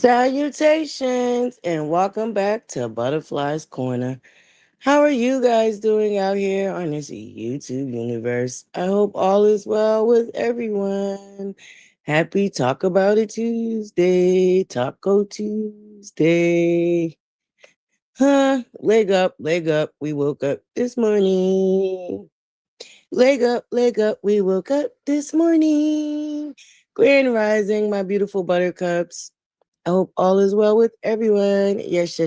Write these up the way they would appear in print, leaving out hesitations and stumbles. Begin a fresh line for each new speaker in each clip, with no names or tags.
Salutations and welcome back to ButterFlii's Corner. How are you guys doing out here on this YouTube universe? I hope all is well with everyone. Happy Talk About It Tuesday, Taco Tuesday. Leg up, leg up. We woke up this morning. Leg up. We woke up this morning. Grand Rising, my beautiful buttercups. I hope all is well with everyone. Yes.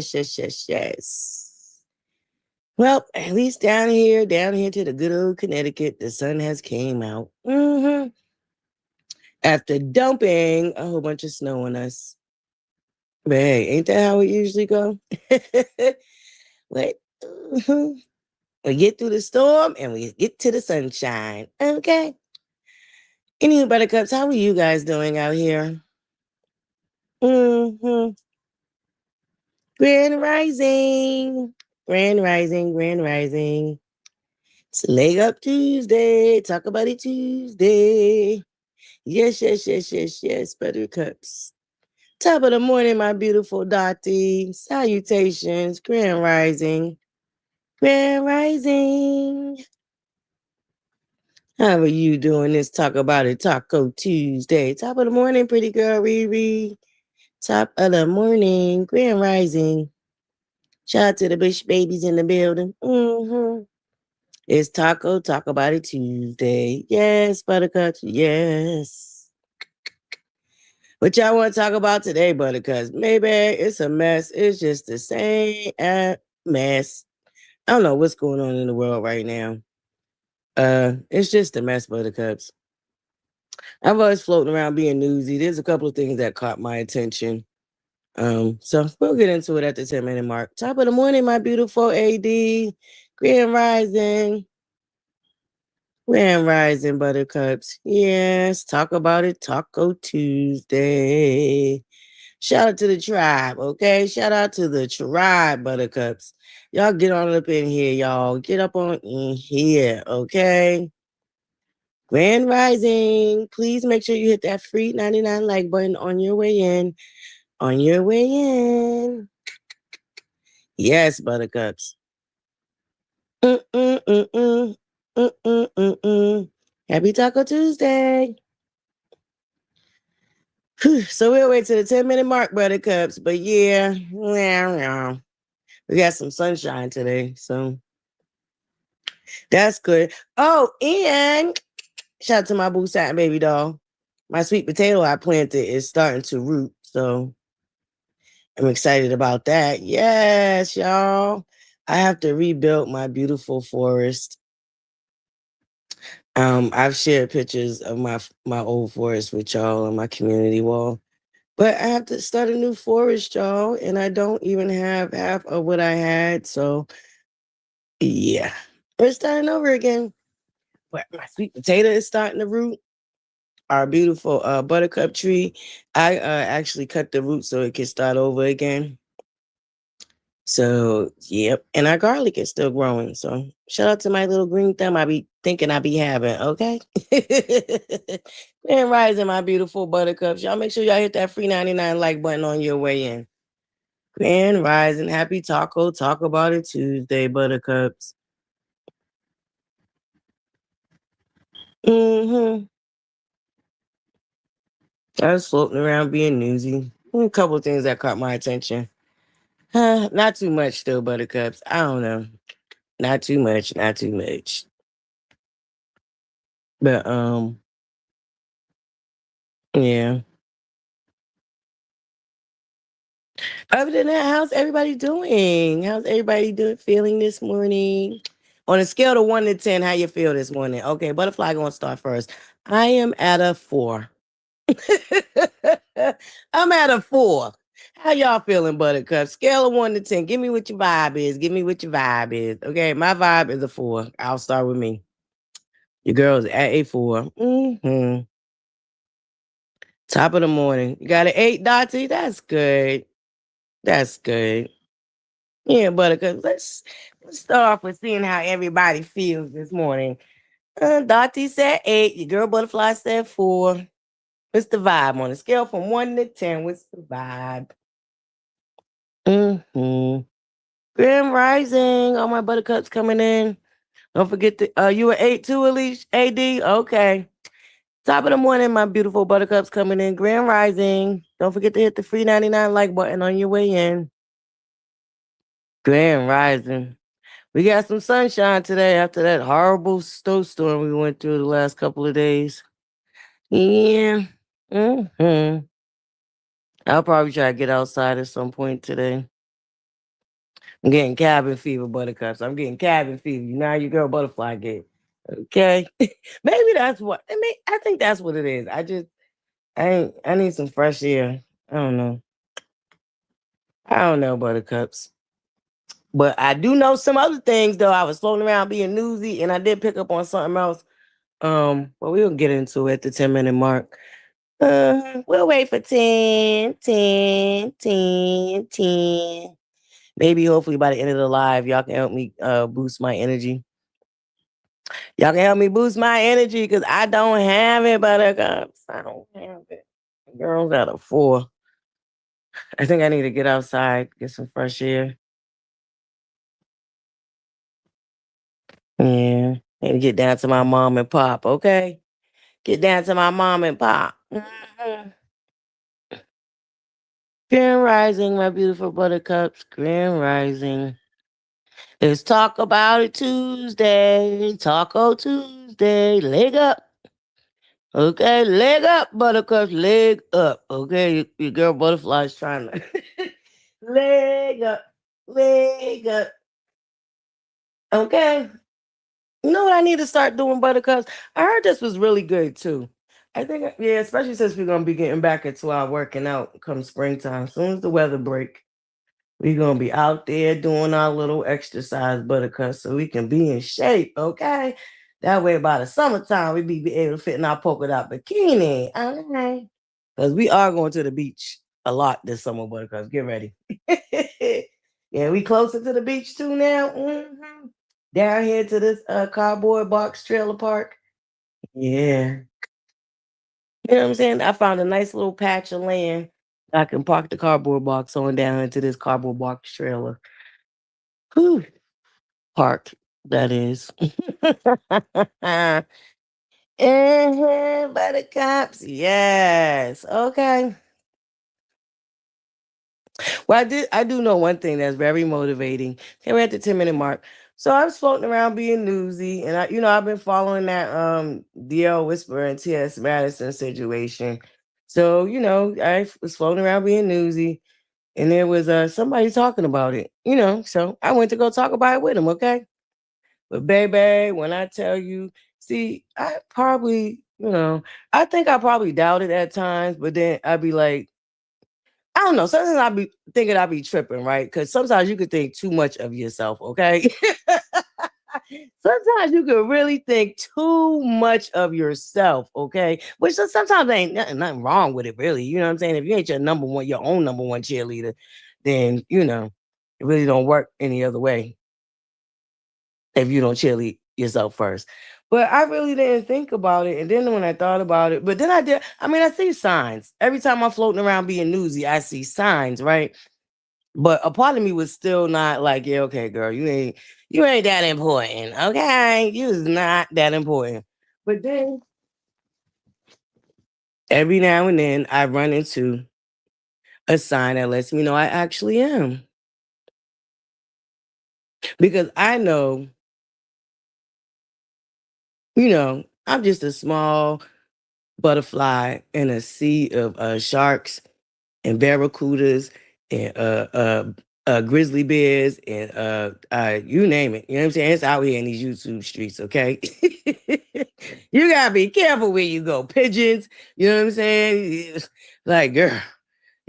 Well, at least down here to the good old Connecticut, the sun has came out. After dumping a whole bunch of snow on us. But hey, ain't that how it usually go? Like, we get through the storm and we get to the sunshine. Okay. Anywho, buttercups, how are you guys doing out here? Grand Rising. Grand Rising, Grand Rising. It's Leg Up Tuesday. Talk about it Tuesday. Yes, buttercups. Top of the morning, my beautiful Dottie. Salutations. Grand Rising. Grand Rising. How are you doing this Talk About It Taco Tuesday? Top of the morning, pretty girl Riri. Top of the morning, Grand Rising. Shout out to the Bush babies in the building. It's Talk About It Tuesday. Yes, buttercups, yes. What y'all want to talk about today, buttercups? Maybe it's a mess. It's just the same mess. I don't know what's going on in the world right now. It's just a mess, buttercups. I've always floating around being newsy. There's a couple of things that caught my attention. So we'll get into it at the 10-minute mark. Top of the morning, my beautiful AD. Grand Rising. Grand Rising, buttercups. Yes, talk about it. Taco Tuesday. Shout out to the tribe, okay? Shout out to the tribe, buttercups. Y'all get on up in here, y'all. Get up on in here, okay? Grand Rising. Please make sure you hit that free 99 like button on your way in. On your way in. Yes, buttercups. Happy Taco Tuesday. So we'll wait to the 10-minute mark, Buttercups. But yeah, we got some sunshine today, so that's good. Oh, and shout out to my boo satin baby doll. My sweet potato I planted is starting to root, so I'm excited about that. Yes, y'all. I have to rebuild my beautiful forest. I've shared pictures of my old forest with y'all on my community wall. But I have to start a new forest, y'all, and I don't even have half of what I had. So yeah, we're starting over again. But my sweet potato is starting to root. Our beautiful buttercup tree, I actually cut the root so it can start over again. So yep, and our garlic is still growing. So shout out to my little green thumb I be thinking I be having. Okay, and rising, my beautiful buttercups. Y'all make sure y'all hit that free 99 like button on your way in. Grand Rising, happy taco, talk about it Tuesday, buttercups. Mm-hmm. I was floating around being newsy. A couple of things that caught my attention. Not too much still, buttercups. I don't know. Not too much, not too much. But yeah. Other than that, how's everybody doing? How's everybody doing feeling this morning? On a scale of 1 to 10, how you feel this morning? Okay, ButterFlii gonna start first. I am at a 4. I'm at a 4. How y'all feeling, Buttercup? Scale of 1 to 10. Give me what your vibe is. Give me what your vibe is. Okay, my vibe is a 4. I'll start with me. Your girl's at a 4. Top of the morning. You got an 8, Dottie? That's good. That's good. Yeah, Buttercup. Let's start off with seeing how everybody feels this morning. Dottie said 8. Your girl ButterFlii said 4. What's the vibe on a scale from 1 to 10? What's the vibe? Grand Rising. All my buttercups coming in. Don't forget you were 8 too, Elise? AD? Okay. Top of the morning, my beautiful buttercups coming in. Grand Rising. Don't forget to hit the free 99 like button on your way in. Grand Rising. We got some sunshine today after that horrible snowstorm we went through the last couple of days. Yeah. I'll probably try to get outside at some point today. I'm getting cabin fever, buttercups. I'm getting cabin fever. You know how your girl ButterFlii get. Okay. Maybe that's what I think that's what it is. I need some fresh air. I don't know. I don't know, buttercups. But I do know some other things though. I was floating around being newsy and I did pick up on something else. But we'll get into it at the 10-minute mark. We'll wait for 10, 10, 10, 10. Maybe hopefully by the end of the live, y'all can help me boost my energy. Y'all can help me boost my energy because I don't have it, buttercups. I don't have it. Girls out of 4. I think I need to get outside, get some fresh air. Yeah. Need to get down to my mom and pop, okay? Get down to my mom and pop. Grand Rising, my beautiful buttercups. Grand Rising. Let's talk about it Tuesday. Taco Tuesday. Leg up. Okay, leg up, buttercups. Leg up. Okay, your girl ButterFlii is trying to leg up, leg up. Okay. You know what I need to start doing, buttercups? I heard this was really good too. I think, yeah, especially since we're gonna be getting back into our working out come springtime. As soon as the weather break, we're gonna be out there doing our little exercise, buttercups, so we can be in shape, okay? That way by the summertime, we be able to fit in our polka dot bikini. Okay. Because we are going to the beach a lot this summer, buttercups. Get ready. Yeah, we closer to the beach too now. Down here to this cardboard box trailer park. Yeah. You know what I'm saying? I found a nice little patch of land I can park the cardboard box on down into this cardboard box trailer. Whew. Park, that is. ButterCups. Yes. Okay. Well, I do know one thing that's very motivating. Okay, we're at the 10-minute mark. So I was floating around being newsy, and I've been following that DL Whisper and TS Madison situation. So, I was floating around being newsy, and there was somebody talking about it, So I went to go talk about it with him, okay? But baby, when I tell you, see, I probably, I think I probably doubted at times, but then I'd be like, I don't know. Sometimes I be thinking I be tripping, right? Because sometimes you could think too much of yourself, okay? Sometimes you could really think too much of yourself, okay? Which sometimes ain't nothing wrong with it, really. You know what I'm saying? If you ain't your own number one cheerleader, then it really don't work any other way if you don't cheerlead yourself first. But I really didn't think about it. And then when I thought about it, but then I did, I see signs. Every time I'm floating around being newsy, I see signs, right? But a part of me was still not like, yeah, okay, girl, you ain't that important. Okay. You is not that important. But then every now and then I run into a sign that lets me know I actually am. Because I know, I'm just a small butterfly in a sea of sharks and barracudas and grizzly bears and you name it. You know what I'm saying? It's out here in these YouTube streets, okay? You gotta be careful where you go. Pigeons, you know what I'm saying? Like, girl,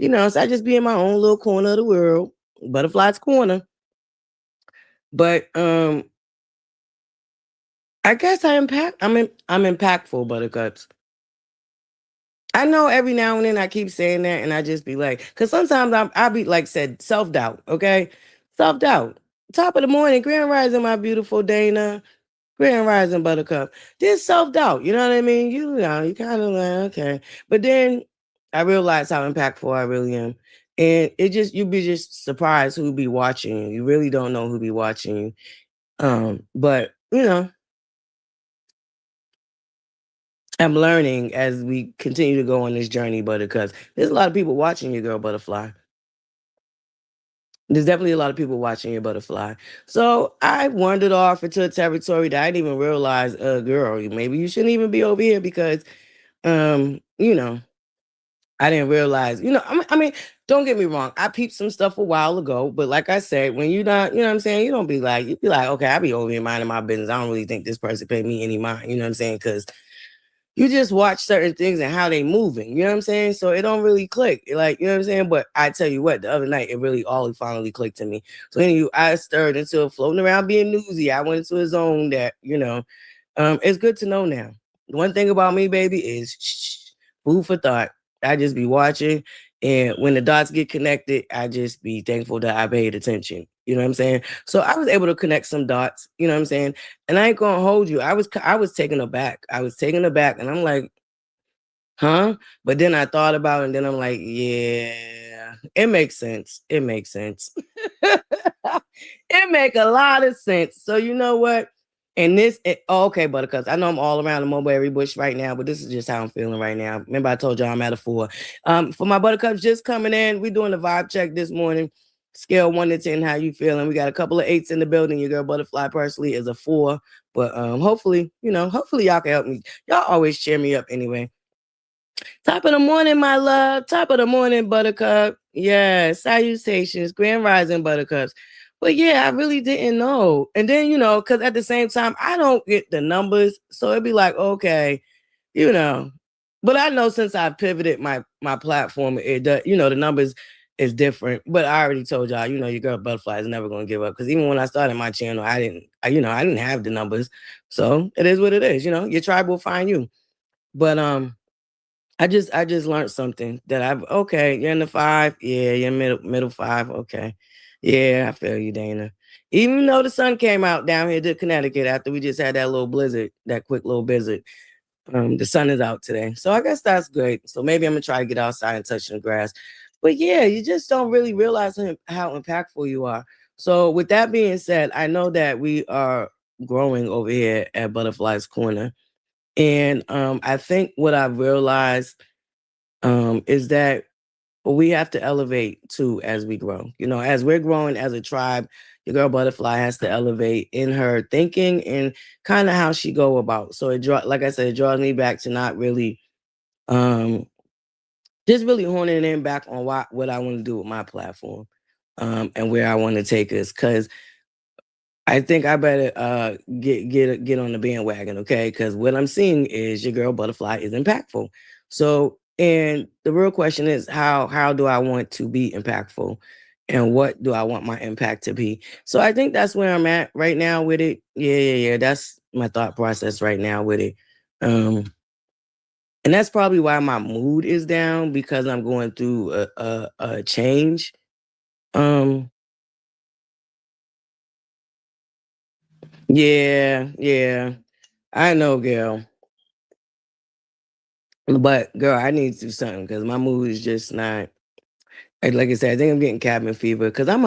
so I just be in my own little corner of the world, butterfly's corner. But I guess I'm impactful, buttercups. I know every now and then I keep saying that, and I just be like, because sometimes I be like said self doubt, okay, self doubt. Top of the morning, Grand Rising, my beautiful Dana, Grand Rising Buttercup. There's self doubt, you know what I mean? You kind of like okay, but then I realize how impactful I really am, and you'd be just surprised who be watching you. You really don't know who be watching you, but I'm learning as we continue to go on this journey, Buttercups. There's a lot of people watching you, girl, Butterfly. There's definitely a lot of people watching your butterfly. So I wandered off into a territory that I didn't even realize, girl, maybe you shouldn't even be over here because, um, you know, I didn't realize, I mean, don't get me wrong. I peeped some stuff a while ago, but like I said, when you not, you know what I'm saying? You be like, okay, I be over here minding my business. I don't really think this person paid me any mind, you know what I'm saying? Because you just watch certain things and how they moving, you know what I'm saying? So it don't really click. Like, you know what I'm saying? But I tell you what, the other night it really all finally clicked to me. So anyway, I stirred into floating around being newsy. I went into a zone that, it's good to know now. One thing about me, baby, is food for thought. I just be watching, and when the dots get connected, I just be thankful that I paid attention. You know what I'm saying? So I was able to connect some dots. You know what I'm saying? And I ain't gonna hold you. I was taken aback. I was taken aback, and I'm like, huh? But then I thought about it, and then I'm like, yeah, it makes sense. It makes sense. It make a lot of sense. So you know what? And okay, Buttercups. I know I'm all around the mulberry bush right now, but this is just how I'm feeling right now. Remember, I told y'all I'm at a 4. For my Buttercups just coming in, we're doing a vibe check this morning. Scale 1 to 10, how you feeling? We got a couple of 8s in the building. Your girl Butterfly personally is a 4, but hopefully, hopefully y'all can help me. Y'all always cheer me up anyway. Top of the morning, my love. Top of the morning, Buttercup. Yeah, salutations, Grand Rising Buttercups. But yeah, I really didn't know. And then, because at the same time, I don't get the numbers. So it'd be like, okay, you know. But I know since I pivoted my platform, the numbers is different. But I already told y'all, your girl Butterfly is never gonna give up. Because even when I started my channel, I didn't have the numbers. So it is what it is, your tribe will find you. But I just learned something that okay, you're in the 5. Yeah, you're middle 5. Okay. Yeah, I feel you, Dana. Even though the sun came out down here to Connecticut after we just had that little blizzard, that quick little blizzard. The sun is out today. So I guess that's great. So maybe I'm gonna try to get outside and touch the grass. But yeah, you just don't really realize how impactful you are. So with that being said, I know that we are growing over here at Butterfly's Corner. And I think what I've realized is that we have to elevate too as we grow. You know, as we're growing as a tribe, your girl ButterFlii has to elevate in her thinking and kind of how she go about. So like I said, it draws me back to not really um just really honing in back on what I want to do with my platform and where I want to take us. Cause I think I better get on the bandwagon, okay? Because what I'm seeing is your girl ButterFlii is impactful. So, and the real question is how do I want to be impactful, and what do I want my impact to be? So I think that's where I'm at right now with it. Yeah. That's my thought process right now with it. And that's probably why my mood is down because I'm going through a change. Um, yeah. I know, girl. But girl, I need to do something because my mood is just not like I said. I think I'm getting cabin fever because I'm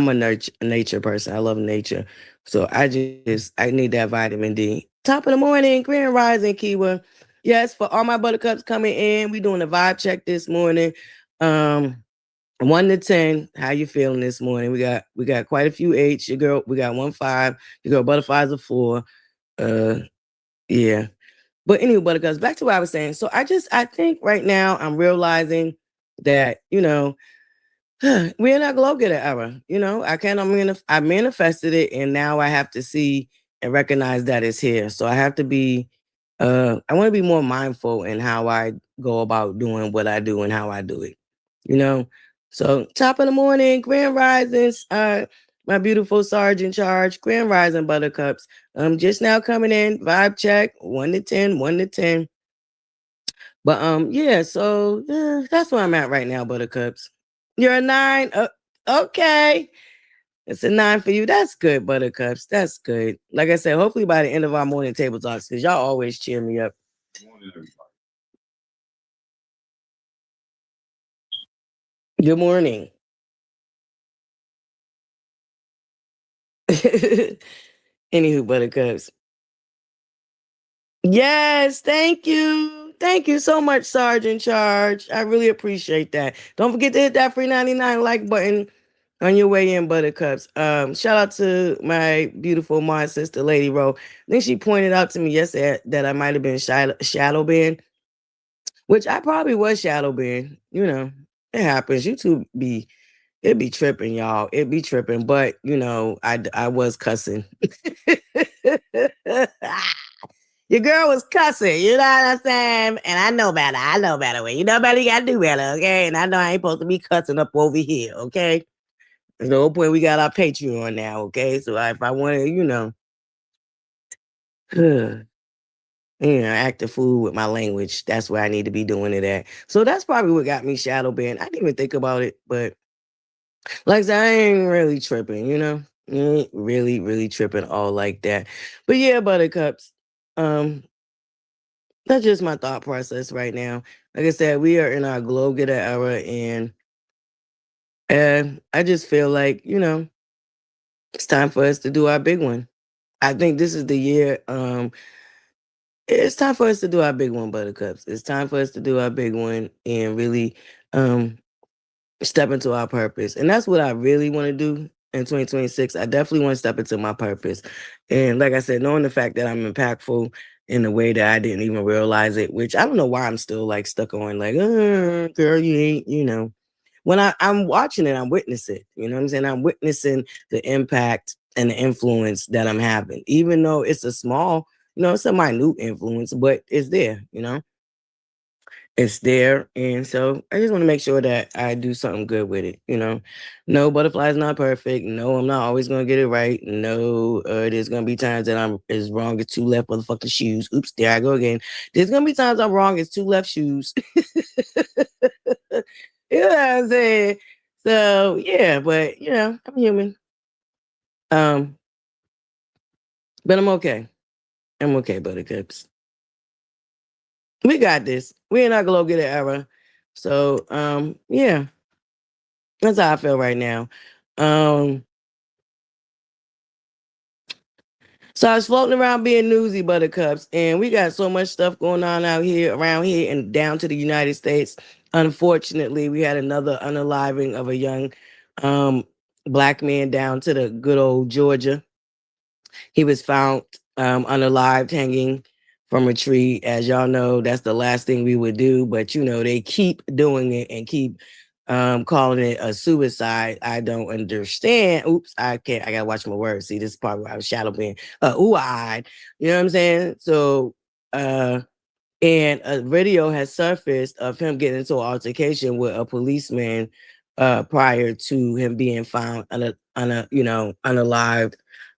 a nature person. I love nature, so I need that vitamin D. Top of the morning, Grand Rising, Kiwa. Yes, for all my buttercups coming in, we doing a vibe check this morning. Um, 1 to 10. How you feeling this morning? We got quite a few eights. Your girl, we got 1 5. Your girl ButterFlii's a 4. Uh, yeah. But anyway, Buttercups, back to what I was saying. So I think right now I'm realizing that, we're in a glow getter era. I manifested it and now I have to see and recognize that it's here. So I have to be, I want to be more mindful in how I go about doing what I do and how I do it, you know? So top of the morning, Grand Risings, my beautiful Sergeant Charge, Grand Rising Buttercups. Just now coming in, vibe check, 1 to 10, 1 to 10. But yeah, so that's where I'm at right now, Buttercups. You're a 9. Okay. It's a 9 for you. That's good, Buttercups. That's good. Like I said, hopefully by the end of our morning table talks, because y'all always cheer me up. Good morning. Anywho, Buttercups. Yes, thank you. Thank you so much, Sergeant Charge. I really appreciate that. Don't forget to hit that free 99 like button on your way in, Buttercups. Shout out to my beautiful my sister, Lady Ro. I think she pointed out to me yesterday that I might have been shadow banned, which I probably was shadow banned. It happens. YouTube it be tripping, y'all. It be tripping, but I was cussing. Your girl was cussing, you know what I'm saying? And I know better. I know better. When you know better, you gotta do better, okay? And I know I ain't supposed to be cussing up over here, okay? There's the whole point we got our Patreon now, okay? So if I want to, act a fool with my language, that's where I need to be doing it at. So that's probably what got me shadow banned. I didn't even think about it, but like I said, I ain't really tripping, Ain't really, really tripping all like that. But yeah, Buttercups. Um, that's just my thought process right now. Like I said, we are in our glow getter era, and I just feel like it's time for us to do our big one. I think this is the year. It's time for us to do our big one, Buttercups. It's time for us to do our big one and really um step into our purpose. And that's what I really want to do in 2026. I definitely want to step into my purpose. And like I said, knowing the fact that I'm impactful in a way that I didn't even realize it, which I don't know why I'm still like stuck on like, girl, you ain't, When I'm watching it, I'm witnessing it. You know what I'm saying? I'm witnessing the impact and the influence that I'm having, even though it's a small, it's a minute influence, but it's there. It's there. And so I just want to make sure that I do something good with it. No, ButterFlii is not perfect. No, I'm not always going to get it right. No, there's going to be times that I'm as wrong as 2 left motherfucking shoes. Oops, there I go again. There's going to be times I'm wrong as 2 left shoes. You know what I'm saying? So yeah, but I'm human. Um, but I'm okay. I'm okay, Buttercups. We got this. We're not gonna get it era. So yeah, that's how I feel right now. Um, So I was floating around being newsy, Buttercups, and we got so much stuff going on out here, around here, and down to the United States. Unfortunately, we had another unaliving of a young um, black man down to the good old Georgia. He was found unalived, hanging from a tree. As y'all know, that's the last thing we would do, but you know, they keep doing it and keep calling it a suicide. I don't understand. Oops, I can't. I gotta watch my words. See, this is part where I was shadow being ooh-eyed. You know what I'm saying? So and a video has surfaced of him getting into an altercation with a policeman prior to him being found unalived.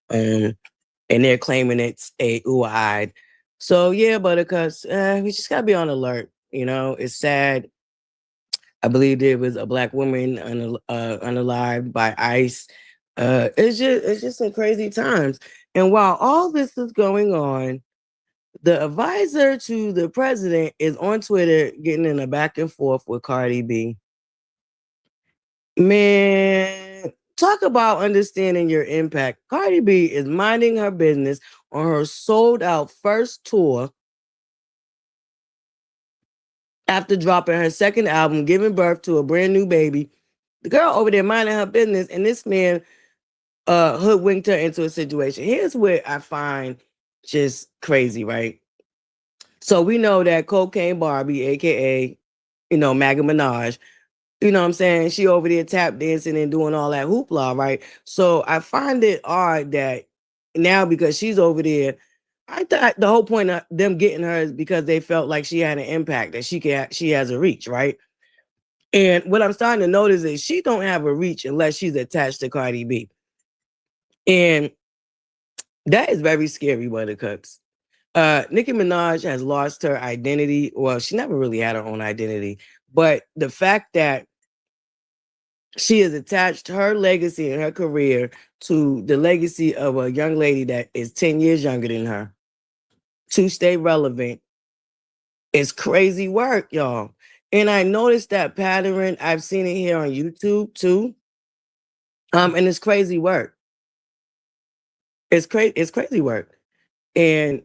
And they're claiming it's a ooh-eyed. So yeah, Buttercups, we just gotta be on alert. You know, it's sad. I believe there was a black woman unalived by ICE. It's just some crazy times. And while all this is going on, the advisor to the president is on Twitter getting in a back and forth with Cardi B. Man, talk about understanding your impact. Cardi B is minding her business on her sold out first tour after dropping her second album, giving birth to a brand new baby. The girl over there minding her business, and this man hoodwinked her into a situation. Here's what I find just crazy, right? So we know that Cocaine Barbie, aka, Maggie Minaj, you know what I'm saying? She over there tap dancing and doing all that hoopla, right? So I find it odd that now, because she's over there, I thought the whole point of them getting her is because they felt like she had an impact, that she has a reach, right? And what I'm starting to notice is she don't have a reach unless she's attached to Cardi B. And that is very scary, Buttercups. Nicki Minaj has lost her identity. Well, she never really had her own identity, but the fact that she has attached her legacy and her career to the legacy of a young lady that is 10 years younger than her to stay relevant is crazy work, y'all. And I noticed that pattern. I've seen it here on YouTube too. And it's crazy work. It's crazy work. And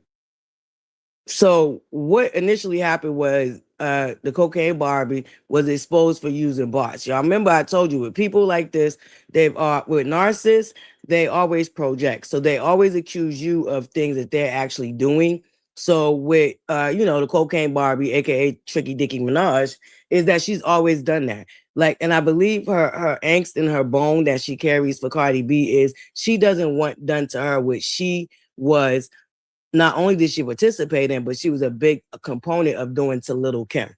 so what initially happened was the Cocaine Barbie was exposed for using bots. Y'all remember I told you, with people like this, they've with narcissists, they always project. So they always accuse you of things that they're actually doing. So with the Cocaine Barbie, aka Tricky Dicky Minaj, is that she's always done that. Like, and I believe her angst in her bone that she carries for Cardi B is she doesn't want done to her what she was. Not only did she participate in, but she was a big component of doing to Little Kim.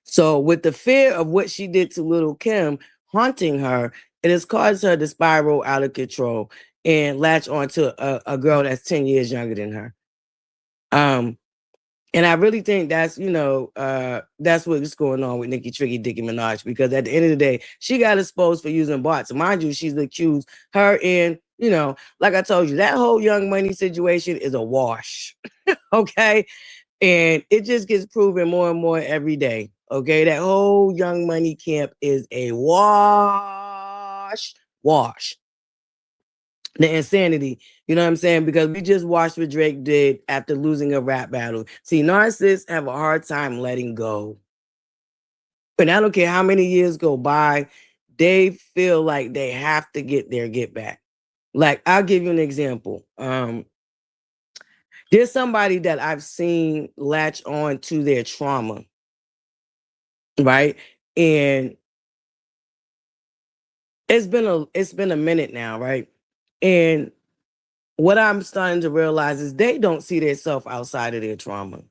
So with the fear of what she did to Little Kim haunting her, it has caused her to spiral out of control and latch onto a girl that's 10 years younger than her. And I really think that's what's going on with Nicki Tricky Dicky Minaj, because at the end of the day, she got exposed for using bots. Mind you, she's accused her in, like I told you, that whole Young Money situation is a wash. Okay. And it just gets proven more and more every day. Okay. That whole Young Money camp is a wash. Wash. The insanity, you know what I'm saying? Because we just watched what Drake did after losing a rap battle. See, narcissists have a hard time letting go. And I don't care how many years go by, they feel like they have to get their get back. Like, I'll give you an example. There's somebody that I've seen latch on to their trauma, right? And it's been a minute now, right? And what I'm starting to realize is they don't see themselves outside of their trauma.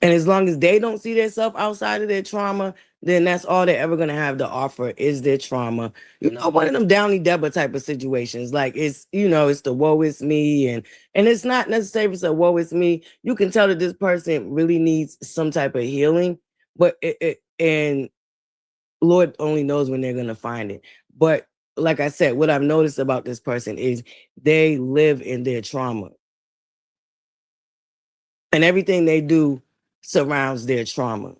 And as long as they don't see themselves outside of their trauma, then that's all they're ever gonna have to offer is their trauma. One of them Downey Deborah type of situations. Like, it's the woe is me, and it's not necessarily it's a woe is me. You can tell that this person really needs some type of healing, but and Lord only knows when they're gonna find it. But like I said, what I've noticed about this person is they live in their trauma. And everything they do surrounds their trauma.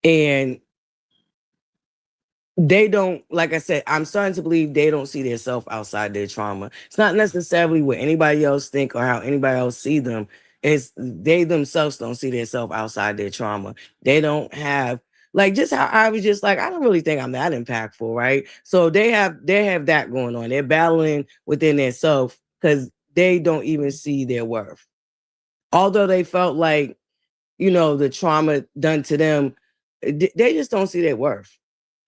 And they don't, like I said, I'm starting to believe they don't see themselves outside their trauma. It's not necessarily what anybody else think or how anybody else see them. It's they themselves don't see themselves outside their trauma. They don't have, like, just how I was just like, I don't really think I'm that impactful, right? So they have that going on. They're battling within themselves because they don't even see their worth. Although they felt like, the trauma done to them, they just don't see their worth.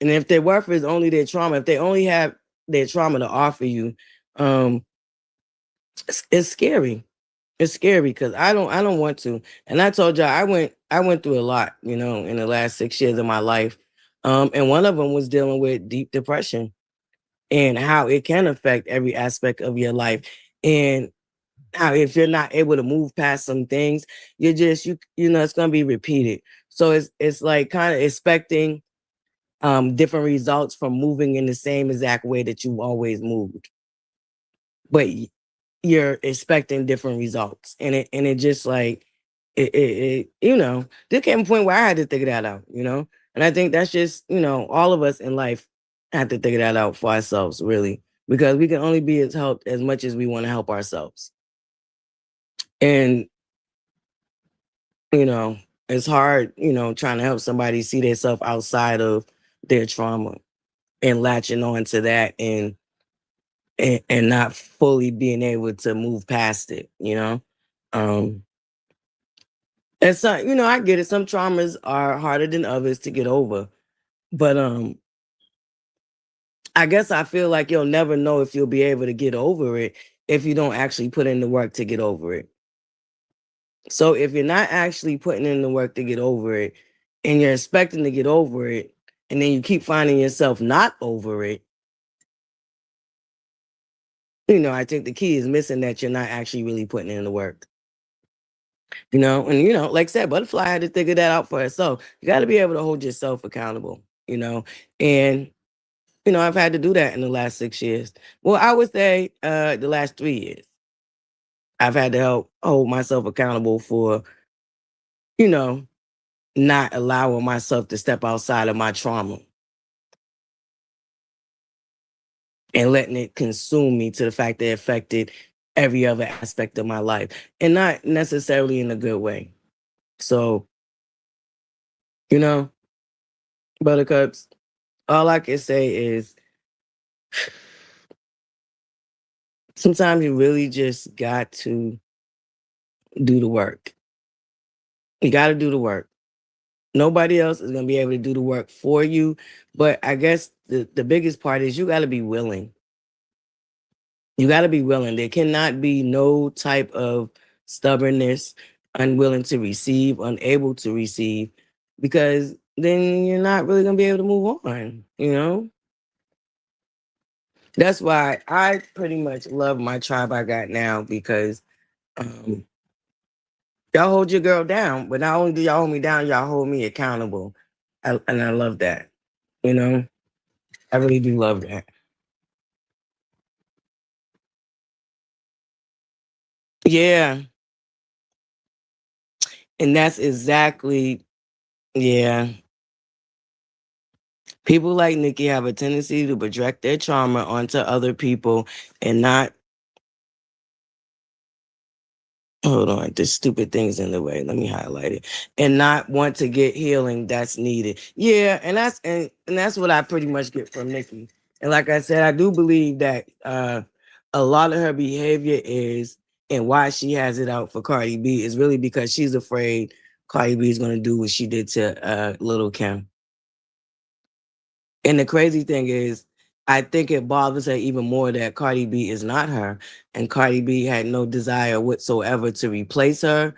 And if their worth is only their trauma, if they only have their trauma to offer you, um, it's scary. It's scary because I don't want to. And I told y'all I went through a lot, in the last 6 years of my life. And one of them was dealing with deep depression and how it can affect every aspect of your life. And how if you're not able to move past some things, you're just it's gonna be repeated. So it's like kind of expecting different results from moving in the same exact way that you've always moved. But you're expecting different results. And it just like there came a point where I had to figure that out. And I think that's just, all of us in life have to figure that out for ourselves, really, because we can only be as helped as much as we want to help ourselves. And you know, it's hard, trying to help somebody see themselves outside of their trauma and latching on to that and not fully being able to move past it. Um and so, I get it. Some traumas are harder than others to get over. But I guess I feel like you'll never know if you'll be able to get over it if you don't actually put in the work to get over it. So if you're not actually putting in the work to get over it and you're expecting to get over it, and then you keep finding yourself not over it, I think the key is missing that you're not actually really putting in the work. And like I said, ButterFlii had to figure that out for herself. You got to be able to hold yourself accountable. And I've had to do that in the last 6 years. Well, I would say the last 3 years. I've had to help hold myself accountable for, you know, not allowing myself to step outside of my trauma and letting it consume me to the fact that it affected every other aspect of my life and not necessarily in a good way. So, you know, Buttercups, all I can say is sometimes you really just got to do the work. You got to do the work. Nobody else is going to be able to do the work for you. But I guess the biggest part is you got to be willing. You got to be willing. There cannot be no type of stubbornness, unwilling to receive, unable to receive, because then you're not really going to be able to move on. That's why I pretty much love my tribe I got now because um, y'all hold your girl down, but not only do y'all hold me down, y'all hold me accountable. And I love that. You know, I really do love that. Yeah. And that's exactly, yeah. People like Nikki have a tendency to project their trauma onto other people and not, hold on, this stupid thing's in the way. Let me highlight it. And not want to get healing that's needed. Yeah, and that's what I pretty much get from Nikki. And like I said, I do believe that a lot of her behavior is and why she has it out for Cardi B is really because she's afraid Cardi B is going to do what she did to Little Kim. And the crazy thing is, I think it bothers her even more that Cardi B is not her, and Cardi B had no desire whatsoever to replace her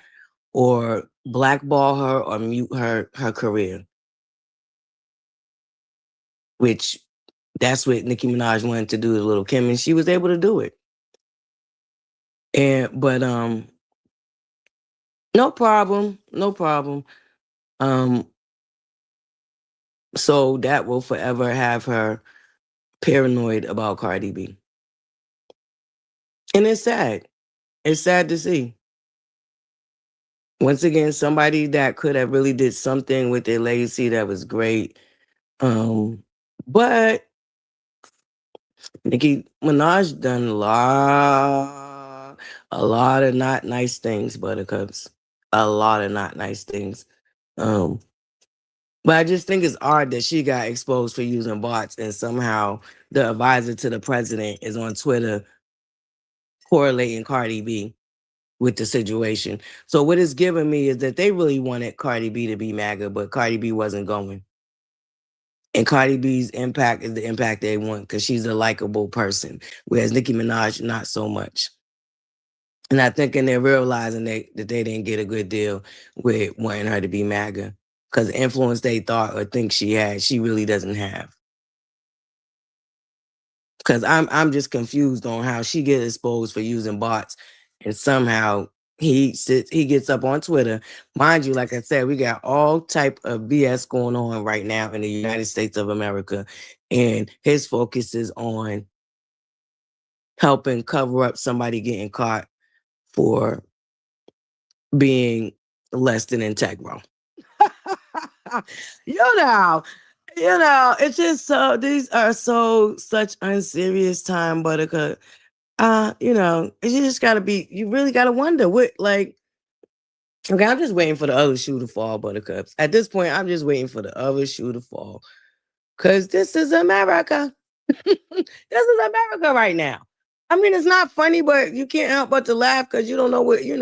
or blackball her or mute her career, which that's what Nicki Minaj wanted to do to Little Kim, and she was able to do it. And but no problem, no problem. Um, so that will forever have her paranoid about Cardi B, and it's sad. It's sad to see. Once again, somebody that could have really did something with their legacy that was great, um, But Nicki Minaj done a lot of not nice things, Buttercups. A lot of not nice things. Um, but I just think it's odd that she got exposed for using bots, and somehow the advisor to the president is on Twitter correlating Cardi B with the situation. So what it's giving me is that they really wanted Cardi B to be MAGA, but Cardi B wasn't going. And Cardi B's impact is the impact they want because she's a likable person, whereas Nicki Minaj, not so much. And I think they're realizing that they didn't get a good deal with wanting her to be MAGA because the influence they thought or think she had, she really doesn't have. Because I'm just confused on how she gets exposed for using bots, and somehow he gets up on Twitter. Mind you, like I said, we got all type of BS going on right now in the United States of America, and his focus is on helping cover up somebody getting caught for being less than integral. you know, it's just so these are so such unserious time, Buttercup. You just gotta be, you really gotta wonder what, like, okay, I'm just waiting for the other shoe to fall, Buttercups. At this point, I'm just waiting for the other shoe to fall. Cause this is America. This is America right now. I mean, it's not funny, but you can't help but to laugh because you don't know what, you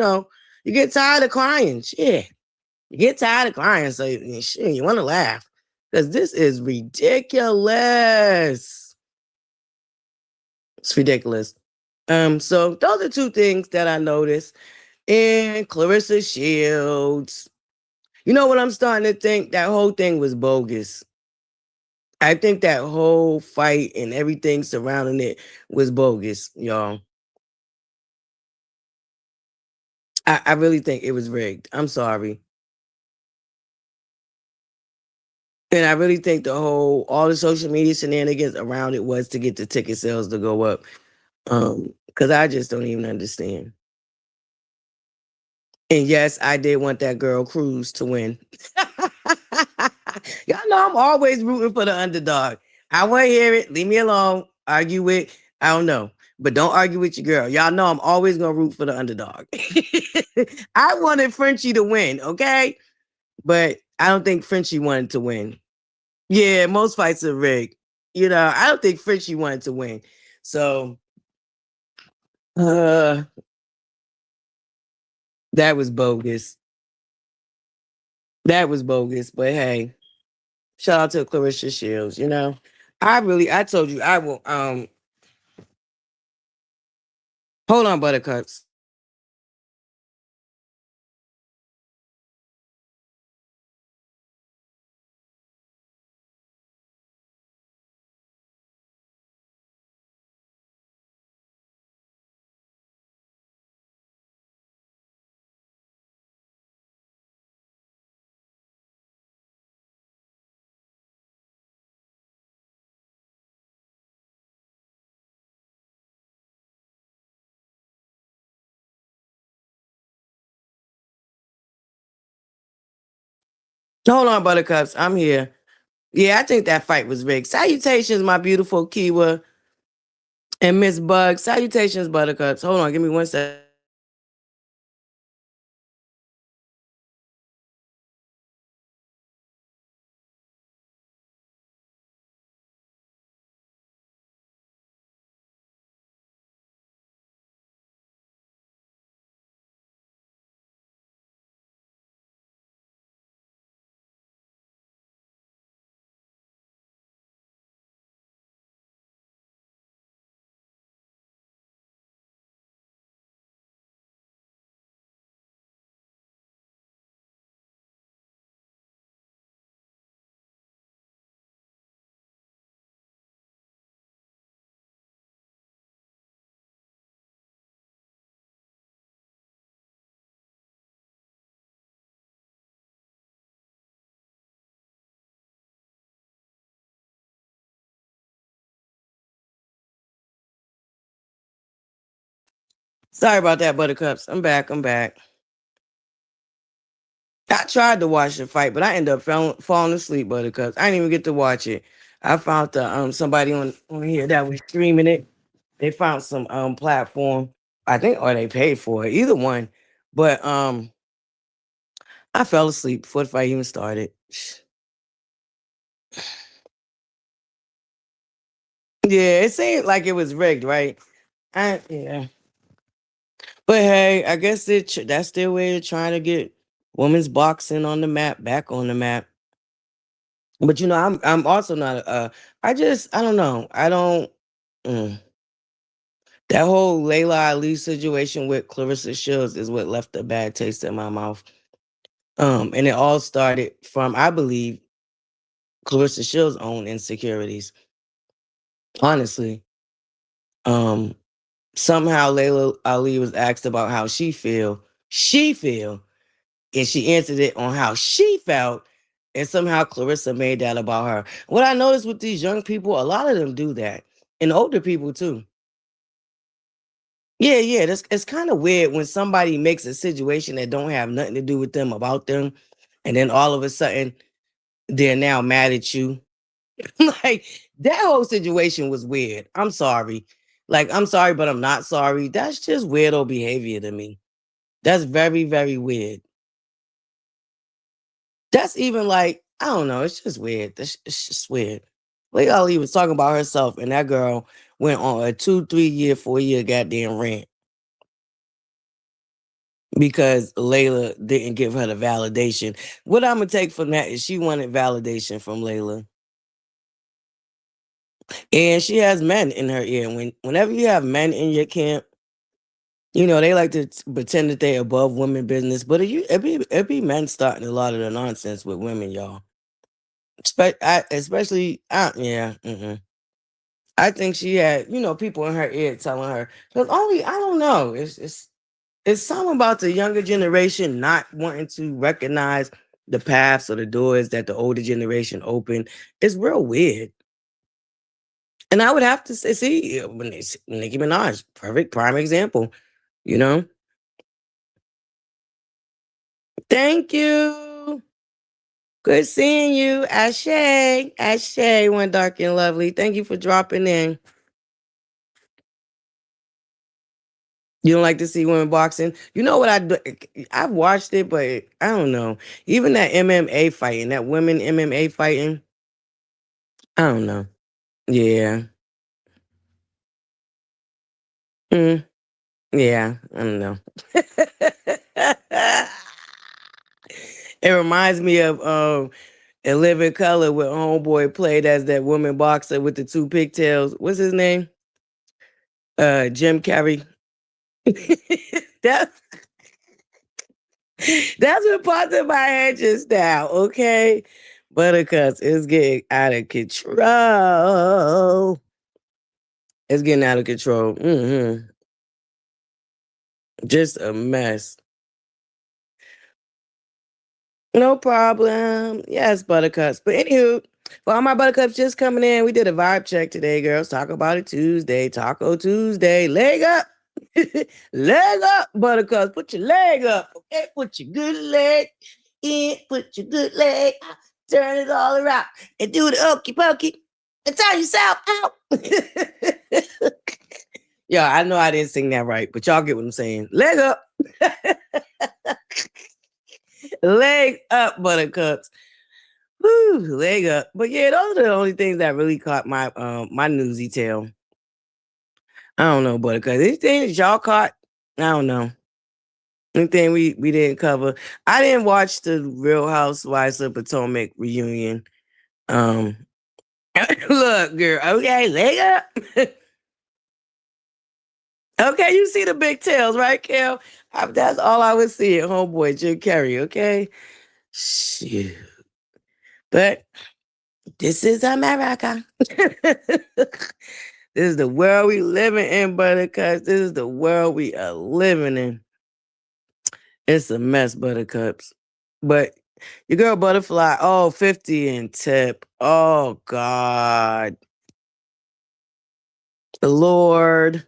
get tired of crying. Shit. You get tired of crying, so shit, you want to laugh. Because this is ridiculous. It's ridiculous. So those are two things that I noticed. And Clarissa Shields. You know what I'm starting to think? That whole thing was bogus. I think that whole fight and everything surrounding it was bogus, y'all. I really think it was rigged. I'm sorry. And I really think all the social media shenanigans around it was to get the ticket sales to go up. Because I just don't even understand. And yes, I did want that girl Cruz to win. Y'all know I'm always rooting for the underdog. I want to hear it. Leave me alone. Argue with, I don't know. But don't argue with your girl. Y'all know I'm always going to root for the underdog. I wanted Frenchie to win, okay? But I don't think Frenchie wanted to win. Yeah, most fights are rigged. I don't think Frenchie wanted to win. So, uh, that was bogus. That was bogus. But hey, shout out to Clarissa Shields. I told you I will. Hold on, Buttercups. Hold on, Buttercups. I'm here. Yeah, I think that fight was rigged. Salutations, my beautiful Kiwa and Miss Bug. Salutations, Buttercups. Hold on, give me 1 second. Sorry about that, Buttercups. I'm back. I'm back. I tried to watch the fight, but I ended up falling asleep, Buttercups. I didn't even get to watch it. I found somebody on here that was streaming it. They found some platform, I think, or they paid for it, either one. But I fell asleep before the fight even started. Yeah, it seemed like it was rigged, right? Yeah. But hey, I guess that's their way of trying to get women's boxing on the map, back on the map. But I'm also not I don't know. I don't mm. That whole Layla Ali situation with Clarissa Shields is what left a bad taste in my mouth. And it all started from, I believe, Clarissa Shields' own insecurities. Honestly. Um, Somehow Layla Ali was asked about how she feel, and she answered it on how she felt, and somehow Clarissa made that about her. What I noticed with these young people, a lot of them do that, and older people too. Yeah, yeah, it's kind of weird when somebody makes a situation that don't have nothing to do with them about them, and then all of a sudden they're now mad at you. Like, that whole situation was weird. I'm sorry. Like, I'm sorry, but I'm not sorry. That's just weirdo behavior to me. That's very, very weird. That's even like, I don't know, it's just weird. It's just weird. Like Ali was talking about herself, and that girl went on a 2, 3 year, 4 year goddamn rant because Layla didn't give her the validation. What I'm gonna take from that is she wanted validation from Layla. And she has men in her ear. Whenever you have men in your camp, they like to pretend that they above women business, but it be men starting a lot of the nonsense with women, y'all. Especially, yeah. I think she had, people in her ear telling her, because only, I don't know, it's something about the younger generation not wanting to recognize the paths or the doors that the older generation opened. It's real weird. And I would have to say, see, when it's Nicki Minaj, perfect prime example, you know? Thank you. Good seeing you. Ashe. Ashe, one dark and lovely. Thank you for dropping in. You don't like to see women boxing? You know what I do? I've watched it, but I don't know. Even that MMA fighting, that women MMA fighting, I don't know. Yeah. Mm, yeah, I don't know. It reminds me of In Living Color where Homeboy played as that woman boxer with the two pigtails. What's his name? Jim Carrey. that That's what popped in my head just now, okay? Buttercups is getting out of control. It's getting out of control. Just a mess. No problem. Yes, Buttercups. But anywho, for all my Buttercups just coming in, we did a vibe check today, girls. Talk about it Tuesday. Taco Tuesday. Leg up. Leg up, Buttercups. Put your leg up. Okay, put your good leg in. Put your good leg out. Turn it all around. And do the okey pokey. And turn yourself out. Yeah, I know I didn't sing that right, but y'all get what I'm saying. Leg up. Leg up, Buttercups. Woo, leg up. But yeah, those are the only things that really caught my newsy tail. I don't know, Buttercups. Anything that y'all caught? I don't know. Anything we didn't cover. I didn't watch the Real Housewives of Potomac reunion. Um Look, girl, okay, leg up. Okay, you see the big tails, right, Kel? That's all I was seeing, homeboy Jim Carrey, okay? Shit. But this is America. This is the world we living in, Buttercups. This is the world we are living in. It's a mess, Buttercups. But your girl ButterFlii, oh, 50 and tip. Oh, God. The Lord.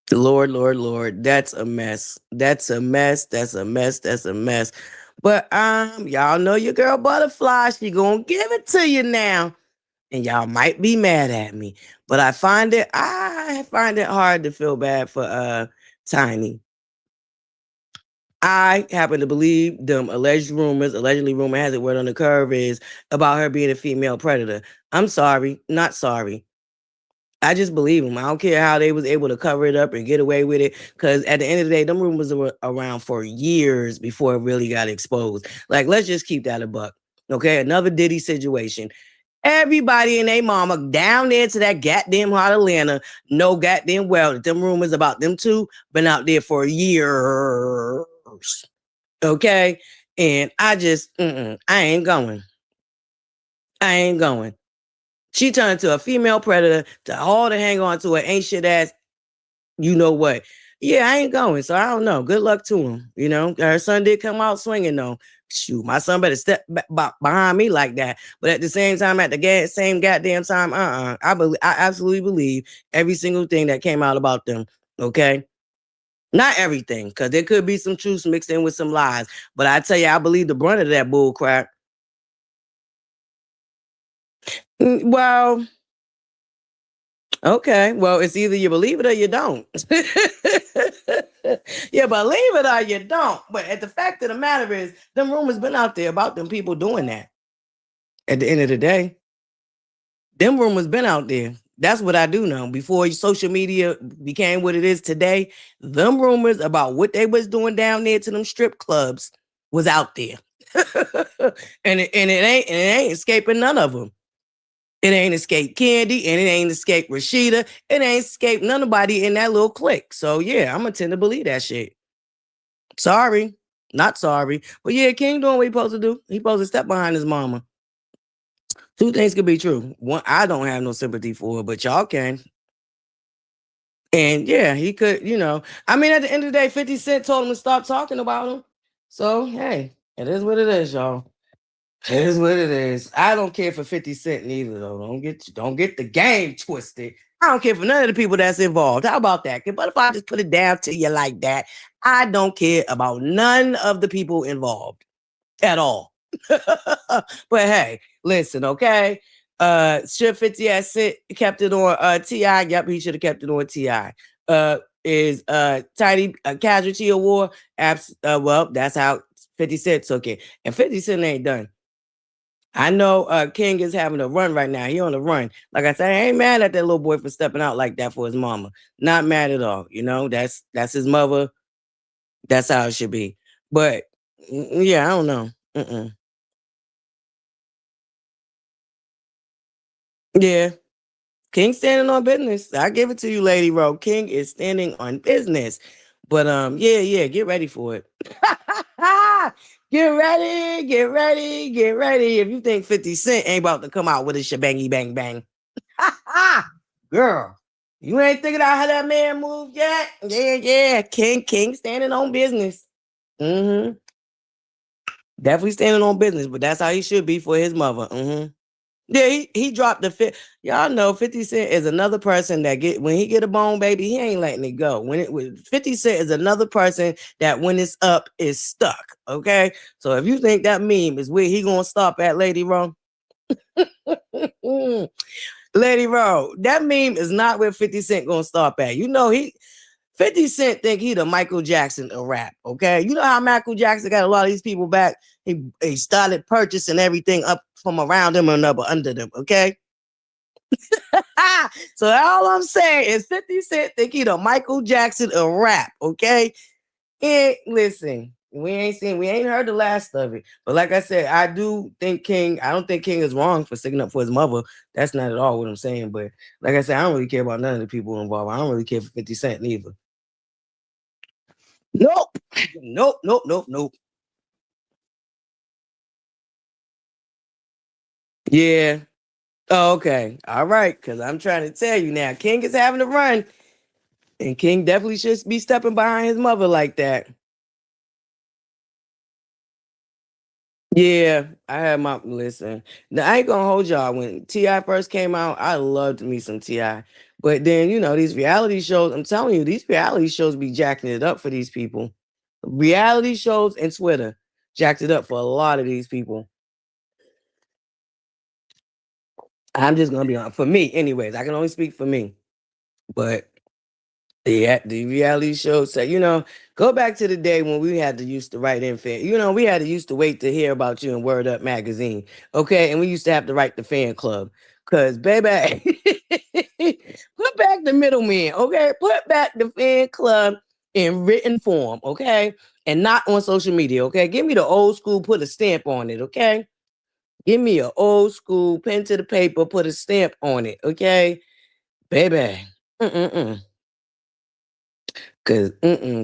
The Lord, Lord, Lord. That's a mess. That's a mess. That's a mess. That's a mess. But y'all know your girl ButterFlii. She gonna give it to you now. And y'all might be mad at me. But I find it hard to feel bad for Tiny. I happen to believe them allegedly rumor has it, word on the curve is about her being a female predator. I'm sorry, not sorry. I just believe them. I don't care how they was able to cover it up and get away with it. Because at the end of the day, them rumors were around for years before it really got exposed. Like, let's just keep that a buck. Okay, another Diddy situation. Everybody and they mama down there to that goddamn hot Atlanta know goddamn well that them rumors about them two been out there for years. Okay, and I just, I ain't going. I ain't going. She turned into a female predator to all to hang on to her ain't shit ass. You know what? Yeah, I ain't going. So I don't know. Good luck to him. You know, her son did come out swinging though. Shoot, my son better step behind me like that. But at the same time, at the same goddamn time, I absolutely believe every single thing that came out about them. Okay, not everything, because there could be some truth mixed in with some lies. But I tell you, I believe the brunt of that bull crap. Well, okay. Well, it's either you believe it or you don't. You believe it or you don't. But at the fact of the matter is, them rumors been out there about them people doing that. At the end of the day, them rumors been out there. That's what I do know. Before social media became what it is today, them rumors about what they was doing down there to them strip clubs was out there. And it ain't escaping none of them. It ain't escaped Candy, and it ain't escaped Rashida. It ain't escaped nobody in that little clique. So yeah, I'm gonna tend to believe that shit. Sorry, not sorry, but yeah, King doing what he supposed to do. He supposed to step behind his mama. Two things could be true. One, I don't have no sympathy for her, but y'all can. And yeah, he could. I mean, at the end of the day, 50 Cent told him to stop talking about him. So hey, it is what it is, y'all. It is what it is. I don't care for 50 Cent neither, though. Don't get the game twisted. I don't care for none of the people that's involved. How about that? But if I just put it down to you like that, I don't care about none of the people involved at all. But hey, listen, okay. Should 50 has kept it on T.I.? Yep, he should have kept it on T.I. Is Tiny a casualty of war? Well, that's how 50 Cent took it. And 50 Cent ain't done. I know King is having a run right now. He on the run. Like I said, I ain't mad at that little boy for stepping out like that for his mama. Not mad at all. That's his mother. That's how it should be. But yeah, I don't know. Yeah, King standing on business. I give it to you, Lady Rowe. King is standing on business. But yeah, get ready for it. Get ready, get ready, get ready. If you think 50 Cent ain't about to come out with a shebangy bang bang. Girl, you ain't thinking out how that man moved yet? Yeah. King standing on business. Mm-hmm. Definitely standing on business, but that's how he should be for his mother. Mm-hmm. Yeah, he dropped the fit. Y'all know 50 Cent is another person that when he get a bone, baby, he ain't letting it go. 50 Cent is another person that when it's up is stuck. Okay. So if you think that meme is where he gonna stop at, Lady Rowe. Lady Rowe, that meme is not where 50 Cent gonna stop at. 50 Cent think he the Michael Jackson of rap, okay? You know how Michael Jackson got a lot of these people back? He started purchasing everything up from around him and up under them, okay? So all I'm saying is 50 Cent think he the Michael Jackson of rap, okay? And listen, we ain't heard the last of it. But like I said, I don't think King is wrong for sticking up for his mother. That's not at all what I'm saying. But like I said, I don't really care about none of the people involved. I don't really care for 50 Cent neither. Nope. Nope. Yeah. Oh, okay. All right. Because I'm trying to tell you now, King is having a run. And King definitely should be stepping behind his mother like that. Yeah, I had my listen. Now I ain't gonna hold y'all. When Ti first came out, I loved me some Ti. But then these reality shows. I'm telling you, these reality shows be jacking it up for these people. Reality shows and Twitter. jacked it up for a lot of these people. I'm just gonna be honest. For me, anyways, I can only speak for me. But the reality show say, go back to the day when we had to used to write in fan. We had to used to wait to hear about you in Word Up magazine. Okay. And we used to have to write the fan club. Cause baby, put back the middleman. Okay. Put back the fan club in written form. Okay. And not on social media. Okay. Give me the old school, put a stamp on it. Okay. Give me an old school pen to the paper, put a stamp on it. Okay. Baby. Mm-mm-mm. Cause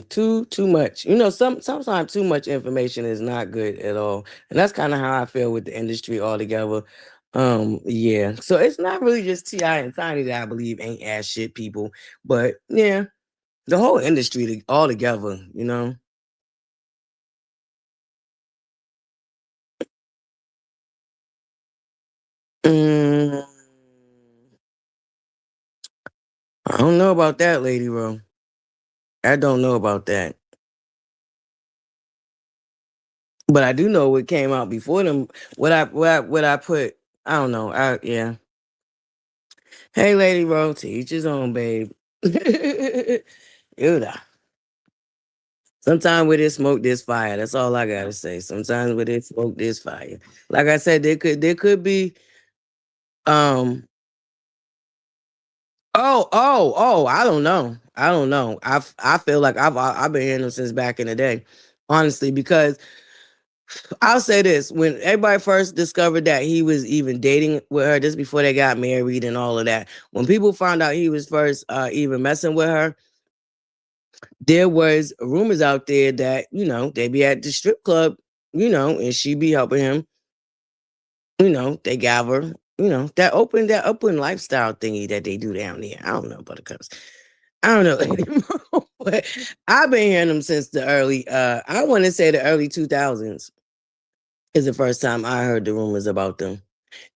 too much. Sometimes too much information is not good at all. And that's kind of how I feel with the industry altogether. Yeah. So it's not really just T.I. and Tiny that I believe ain't ass shit people. But yeah, the whole industry altogether. Mm, I don't know about that, Lady Ro. I don't know about that. But I do know what came out before them. What I put, I don't know. Yeah. Hey, Lady Ro, to each his own, babe. You know. Sometimes with this smoke, this fire. That's all I gotta say. Sometimes with this smoke, this fire. Like I said, there could be um I don't know. I don't know. I feel like I've been hearing them since back in the day. Honestly, because I'll say this: when everybody first discovered that he was even dating with her, just before they got married and all of that, when people found out he was first even messing with her, there was rumors out there that they be at the strip club, and she be helping him. They got her. That open lifestyle thingy that they do down there. I don't know, Buttercups. I don't know anymore, but I've been hearing them since the early. I want to say the early 2000s is the first time I heard the rumors about them.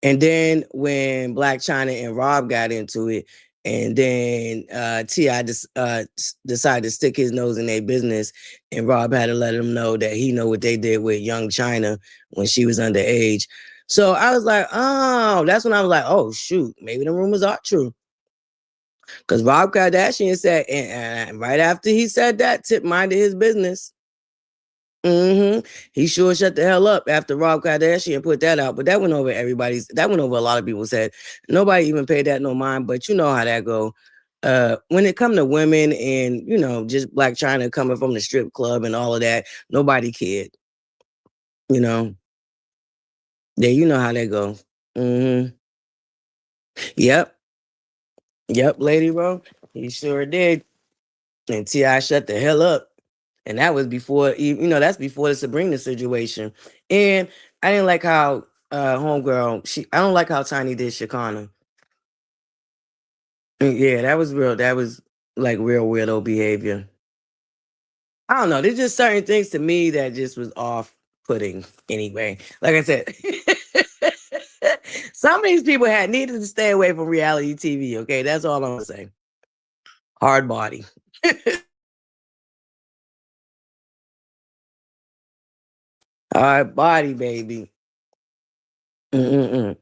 And then when Black China and Rob got into it, and then Ti decided to stick his nose in their business, and Rob had to let him know that he know what they did with young China when she was underage. So I was like, oh, that's when I was like, oh shoot, maybe the rumors are true. Because Rob Kardashian said, and right after he said that, Tip minded his business. He sure shut the hell up after Rob Kardashian put that out. But that went over a lot of people's head. Nobody even paid that no mind, but you know how that go. When it come to women and just Black China coming from the strip club and all of that, nobody cared. You know, yeah, you know how that go. Mm-hmm. Yep, yep, Lady Ro, he sure did. And Ti shut the hell up. And that was before, that's before the Sabrina situation. And I didn't like how homegirl, I don't like how Tiny did Shakana. Yeah, that was real. That was like real weirdo behavior. I don't know. There's just certain things to me that just was off putting anyway. Like I said, some of these people had needed to stay away from reality TV. Okay, that's all I'm gonna say. Hard body. Hard body, baby. Mm-mm-mm.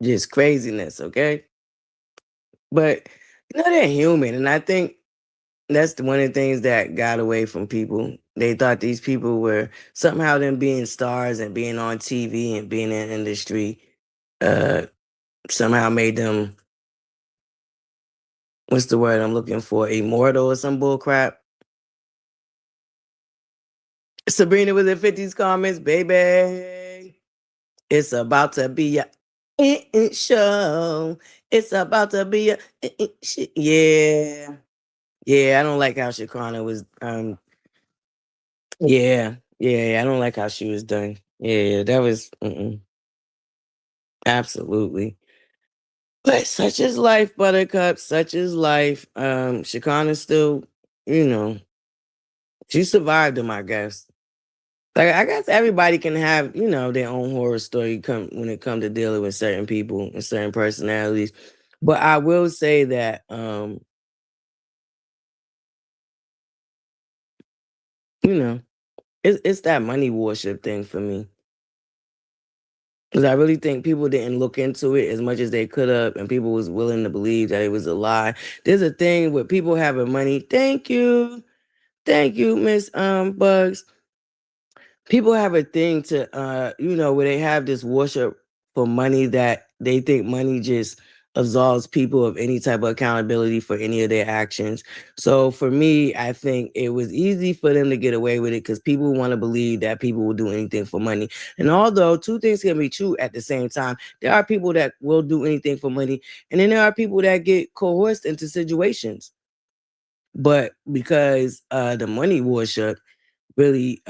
Just craziness, okay? But they're human, and I think that's one of the things that got away from people. They thought these people were somehow them being stars and being on TV and being in the industry uh somehow made them, what's the word I'm looking for, immortal or some bull crap. Sabrina was in 50's comments, baby. It's about to be a show. It's about to be a yeah. Yeah, I don't like how Shakana was yeah, yeah, I don't like how she was done. Yeah, that was absolutely. But such is life, Buttercup. Such is life. Shakana still, you know, she survived them, I guess. Like I guess everybody can have, their own horror story come when it comes to dealing with certain people and certain personalities. But I will say that you know, It's that money worship thing for me. Because I really think people didn't look into it as much as they could have, and people was willing to believe that it was a lie. There's a thing with people having money. Thank you. Thank you, Miss Bugs. People have a thing to where they have this worship for money, that they think money just absolves people of any type of accountability for any of their actions. So for me, I think it was easy for them to get away with it because people want to believe that people will do anything for money. And although two things can be true at the same time, there are people that will do anything for money, and then there are people that get coerced into situations. But because the money worship really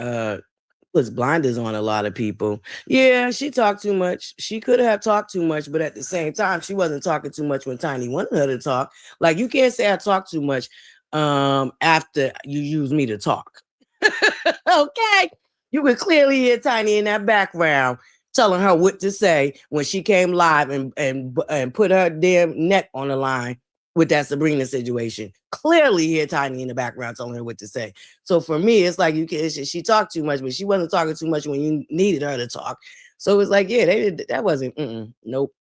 puts blinders on a lot of people. Yeah, she talked too much. She could have talked too much, but at the same time, she wasn't talking too much when Tiny wanted her to talk. Like, you can't say I talk too much after you use me to talk. Okay? You could clearly hear Tiny in that background telling her what to say when she came live and put her damn neck on the line with that Sabrina situation. Clearly hear Tiny in the background telling her what to say. So for me, it's like she talked too much, but she wasn't talking too much when you needed her to talk. So it's like, yeah, that wasn't nope.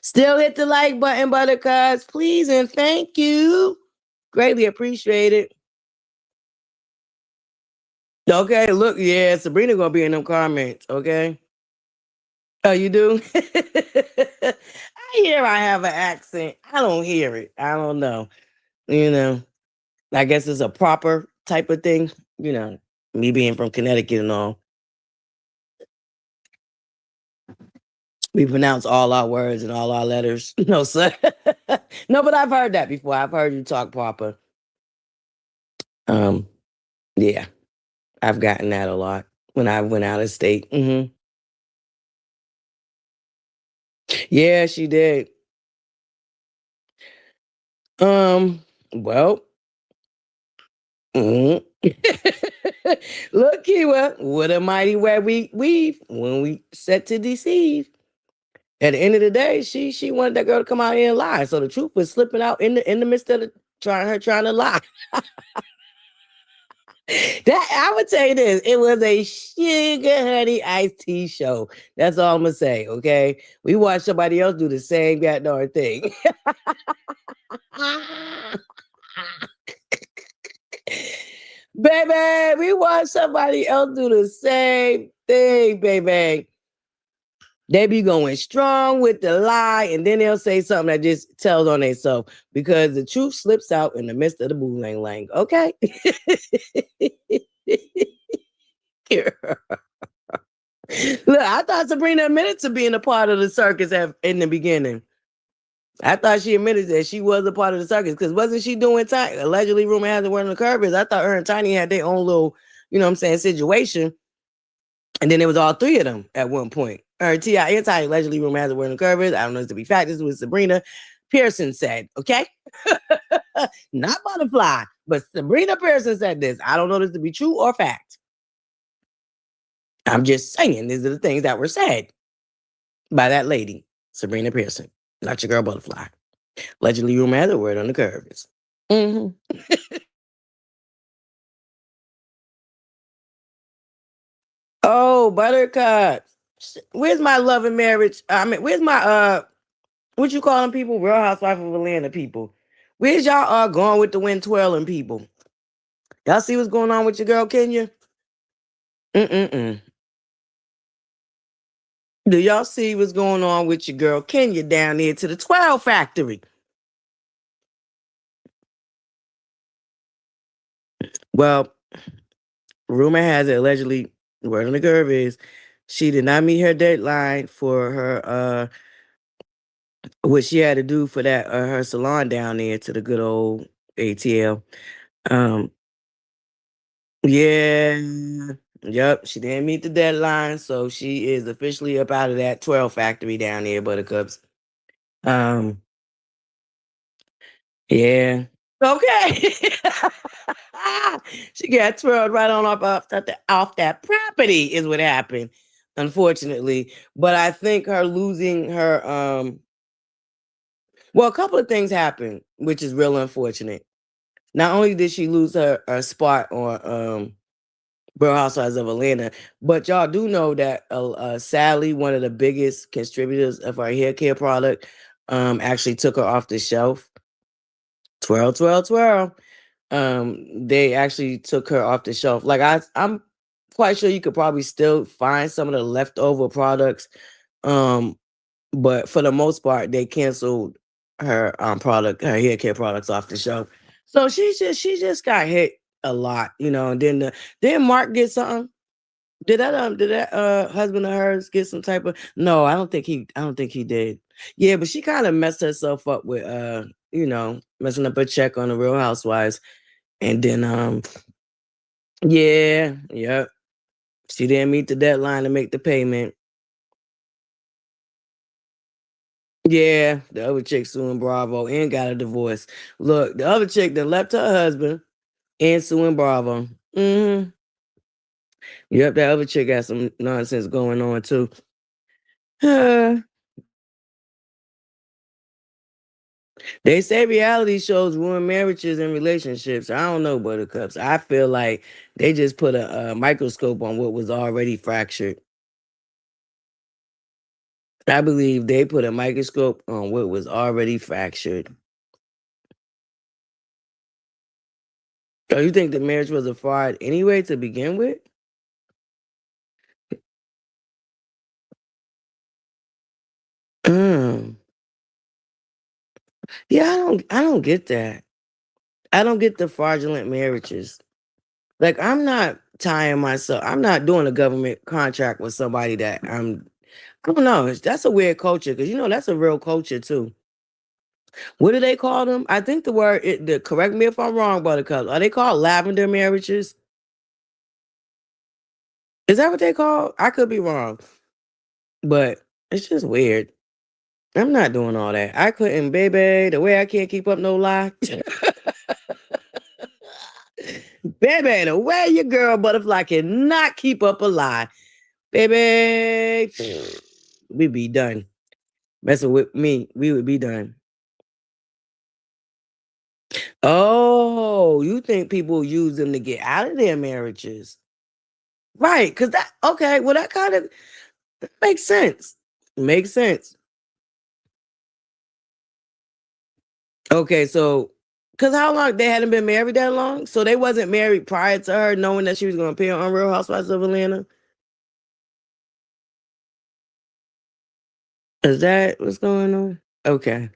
Still hit the like button, ButterCups, please and thank you. Greatly appreciated. Okay, look, yeah, Sabrina gonna be in them comments, okay? Oh, you do? I hear I have an accent. I don't hear it. I don't know. You know, I guess it's a proper type of thing. You know, me being from Connecticut and all. We pronounce all our words and all our letters. No, sir. No, but I've heard that before. I've heard you talk proper. Um, yeah, I've gotten that a lot when I went out of state. Yeah, she did. Well, mhm. Look, Kiwa, what a mighty way we weave when we set to deceive. At the end of the day, she wanted that girl to come out here and lie. So the truth was slipping out in the midst of trying to lie. That I would tell you this, it was a sugar honey iced tea show. That's all I'm gonna say. Okay, we watched somebody else do the same goddamn thing. Baby, we watched somebody else do the same thing, baby. They be going strong with the lie, and then they'll say something that just tells on themselves because the truth slips out in the midst of the boo lang lang. Okay. Look, I thought Sabrina admitted to being a part of the circus in the beginning. I thought she admitted that she was a part of the circus because wasn't she doing Tiny? Allegedly, rumor has it where the curve is. I thought her and Tiny had their own little, situation. And then it was all three of them at one point. Or T.I. and Tiny allegedly rumor has it where the curve is. I don't know if to be fact. This was Sabrina Pearson said, okay? Not ButterFlii, but Sabrina Pearson said this. I don't know this to be true or fact. I'm just saying these are the things that were said by that lady, Sabrina Pearson, not your girl ButterFlii. Allegedly, rumor has it word on the curve is. Oh, ButterCups. Where's my love and marriage? I mean, where's my what you calling people? Real Housewife of Atlanta people. Where's y'all going with the wind twirling people? Y'all see what's going on with your girl Kenya? Mm-mm-mm. Do y'all see what's going on with your girl Kenya down there to the 12 factory? Well, rumor has it allegedly, word on the curve is, she did not meet her deadline for her what she had to do for that her salon down there to the good old ATL. Um, yeah, yep, she didn't meet the deadline, so she is officially up out of that 12 factory down there, ButterCups. Um, yeah. Okay. She got twirled right on off that property is what happened, unfortunately. But I think her losing her well, a couple of things happened, which is real unfortunate. Not only did she lose her spot on Real Housewives of Atlanta, but y'all do know that Sally, one of the biggest contributors of our hair care product, actually took her off the shelf. Twirl, twirl, twirl. They actually took her off the shelf. Like I'm quite sure you could probably still find some of the leftover products. But for the most part, they canceled her her hair care products off the shelf. So she just got hit a lot, and then Mark get something. Did that husband of hers get some type of no, I don't think he did. Yeah, but she kind of messed herself up with messing up a check on the Real Housewives. And then yeah, she didn't meet the deadline to make the payment. Yeah, the other chick suing Bravo and got a divorce. Look, the other chick that left her husband and suing Bravo. Yep, that other chick got some nonsense going on too. They say reality shows ruin marriages and relationships. I don't know, Buttercups. I feel like they just put a microscope on what was already fractured. I believe they put a microscope on what was already fractured. So you think the marriage was a fraud anyway to begin with? Mm. Yeah, I don't get that. I don't get the fraudulent marriages. Like I'm not doing a government contract with somebody that I don't know. That's a weird culture because that's a real culture too. What do they call them? I think correct me if I'm wrong, Buttercup. Are they called lavender marriages? Is that what they call? I could be wrong, but it's just weird. I'm not doing all that. I couldn't, baby. The way I can't keep up no lie. Baby, the way your girl ButterFlii cannot keep up a lie. Baby, we be done. Messing with me, we would be done. Oh, you think people use them to get out of their marriages? Right, because okay, well, that kind of makes sense. Makes sense. Okay, so, because how long they hadn't been married that long? So they wasn't married prior to her knowing that she was going to appear on Real Housewives of Atlanta? Is that what's going on? Okay.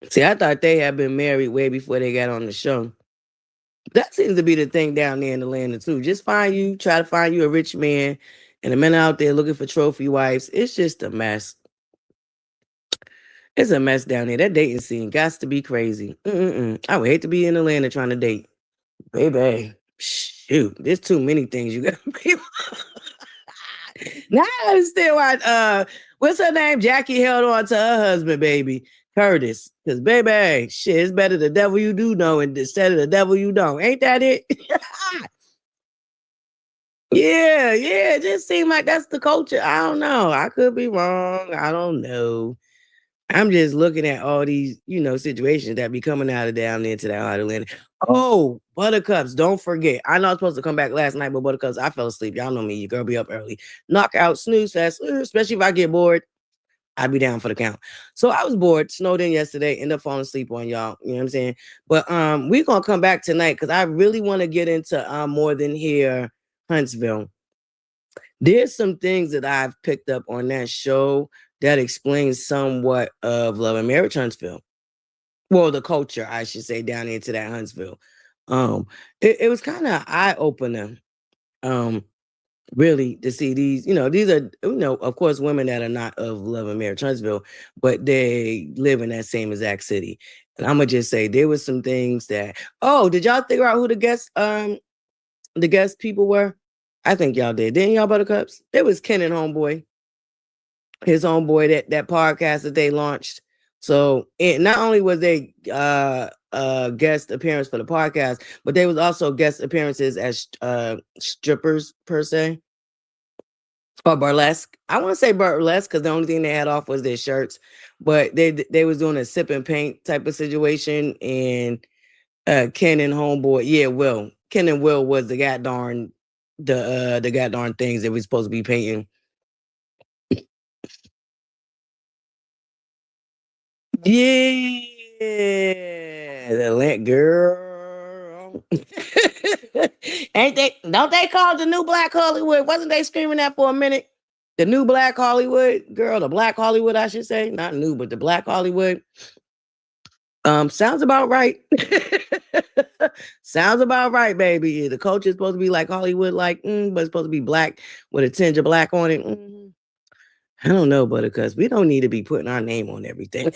See, I thought they had been married way before they got on the show. That seems to be the thing down there in Atlanta too. Just try to find you a rich man, and the men out there looking for trophy wives. It's just a mess. It's a mess down there. That dating scene got to be crazy. I would hate to be in Atlanta trying to date. Baby, shoot, there's too many things you got to be. Now I understand why what's her name? Jackie held on to her husband, baby. Curtis. Because baby, shit, it's better the devil you do know instead of the devil you don't. Ain't that it? Yeah, yeah. It just seemed like that's the culture. I don't know. I could be wrong. I don't know. I'm just looking at all these, situations that be coming out of down there to that hot Atlanta. Oh, Buttercups, don't forget. I know I was supposed to come back last night, but Buttercups, I fell asleep. Y'all know me. Your girl be up early. Knockout, snooze fest, especially if I get bored. I'd be down for the count. So I was bored, snowed in yesterday, ended up falling asleep on y'all. You know what I'm saying? But we're gonna come back tonight because I really want to get into More Than Here Huntsville. There's some things that I've picked up on that show that explains somewhat of Love and Marriage Huntsville. Well, the culture, I should say, down into that Huntsville. It was kind of eye opener. Really to see these are of course women that are not of Love and Marriage Huntsville, but they live in that same exact city. And I'm gonna just say there was some things that did y'all figure out who the guest people were? I think y'all didn't y'all, Buttercups? It was Ken and Homeboy, his homeboy, that podcast that they launched. So not only was they guest appearance for the podcast, but they was also guest appearances as strippers per se. Or burlesque. I want to say burlesque because the only thing they had off was their shirts, but they was doing a sip and paint type of situation, and Ken and Homeboy. Yeah, Will. Ken and Will was the goddamn things that we supposed to be painting. Yeah, the lit girl. Ain't they? Don't they call it the new Black Hollywood? Wasn't they screaming that for a minute? The new Black Hollywood, girl, the Black Hollywood, I should say, not new, but the Black Hollywood. Sounds about right. Sounds about right, baby. The culture is supposed to be like Hollywood, like, but it's supposed to be black with a tinge of black on it. I don't know, Buttercups. We don't need to be putting our name on everything.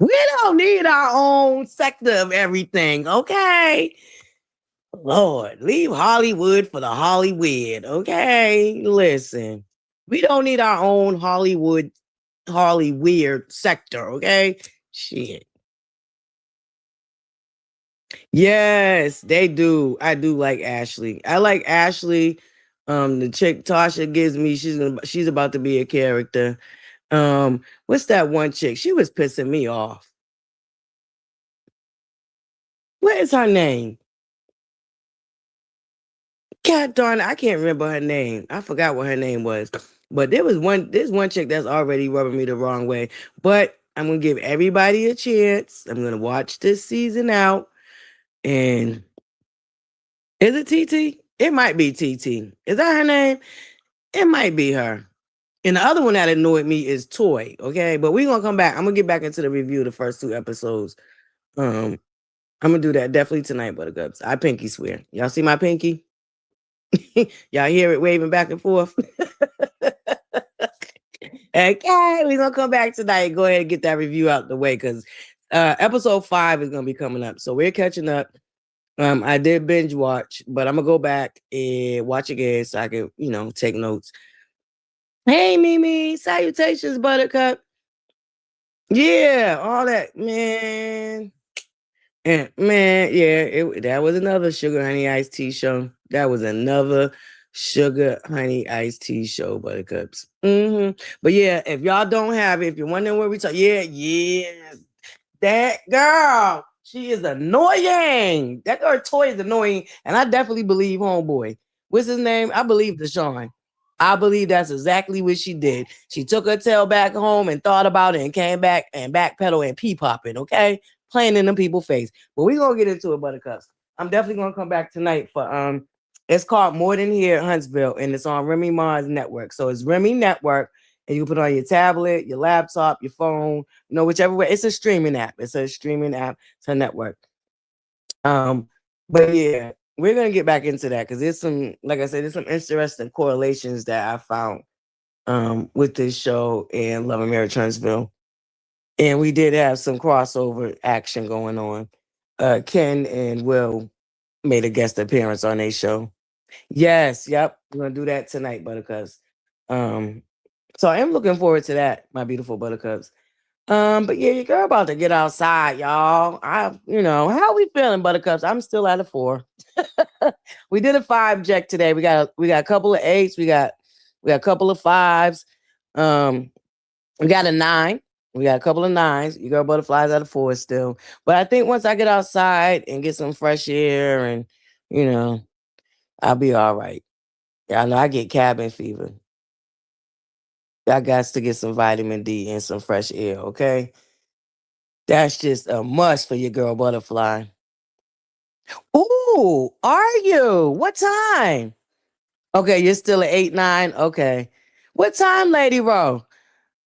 We don't need our own sector of everything, okay? Lord, leave Hollywood for the Hollywood, okay? Listen, we don't need our own Hollywood sector, okay? Shit. Yes, they do. I do like Ashley. I like Ashley. The chick Tasha gives me, she's about to be a character. What's that one chick? She was pissing me off. What is her name? God darn it, I can't remember her name. I forgot what her name was. But there's one chick that's already rubbing me the wrong way. But I'm gonna give everybody a chance. I'm gonna watch this season out. And is it TT? It might be TT. Is that her name? It might be her. And the other one that annoyed me is Toy. Okay, but we're gonna come back. I'm gonna get back into the review of the first two episodes. I'm gonna do that definitely tonight, Buttercups. I pinky swear. Y'all see my pinky? Y'all hear it waving back and forth? Okay, we're gonna come back tonight and go ahead and get that review out the way because episode 5 is gonna be coming up. So we're catching up. I did binge watch, but I'm gonna go back and watch again so I can, take notes. Hey Mimi, salutations, Buttercup. Yeah, all that, man. And man, yeah, that was another sugar honey iced tea show. That was another sugar honey iced tea show, Buttercups. But yeah, if y'all don't have it, if you're wondering where we talk, yeah, that girl, she is annoying. That girl Toy is annoying, and I definitely believe Homeboy. What's his name? I believe Deshaun. I believe that's exactly what she did. She took her tail back home and thought about it and came back and backpedal and pee popping, okay? Playing in them people's face. But we're gonna get into it, Buttercups. I'm definitely gonna come back tonight for it's called More Than Here Huntsville, and it's on Remy Ma's network. So it's Remy Network, and you can put it on your tablet, your laptop, your phone, whichever way. It's a streaming app. It's a streaming app. It's a network. But yeah, we're gonna get back into that because there's some, like I said, there's some interesting correlations that I found with this show and Love and Marriage Huntsville. And we did have some crossover action going on. Ken and Will made a guest appearance on their show. Yes, yep. We're gonna do that tonight, Buttercups. Um, so I am looking forward to that, my beautiful Buttercups. But yeah, your girl about to get outside, y'all. How we feeling, Buttercups? I'm still at a 4. We did a 5 check today. We got a couple of 8s. We got a couple of 5s. We got a 9. We got a couple of 9s. Your girl ButterFlii's at a 4 still. But I think once I get outside and get some fresh air and I'll be all right. Yeah, I know I get cabin fever. I got to get some vitamin D and some fresh air, okay? That's just a must for your girl ButterFlii. Ooh, are you? What time? Okay, you're still at 8, 9. Okay. What time, Lady Row?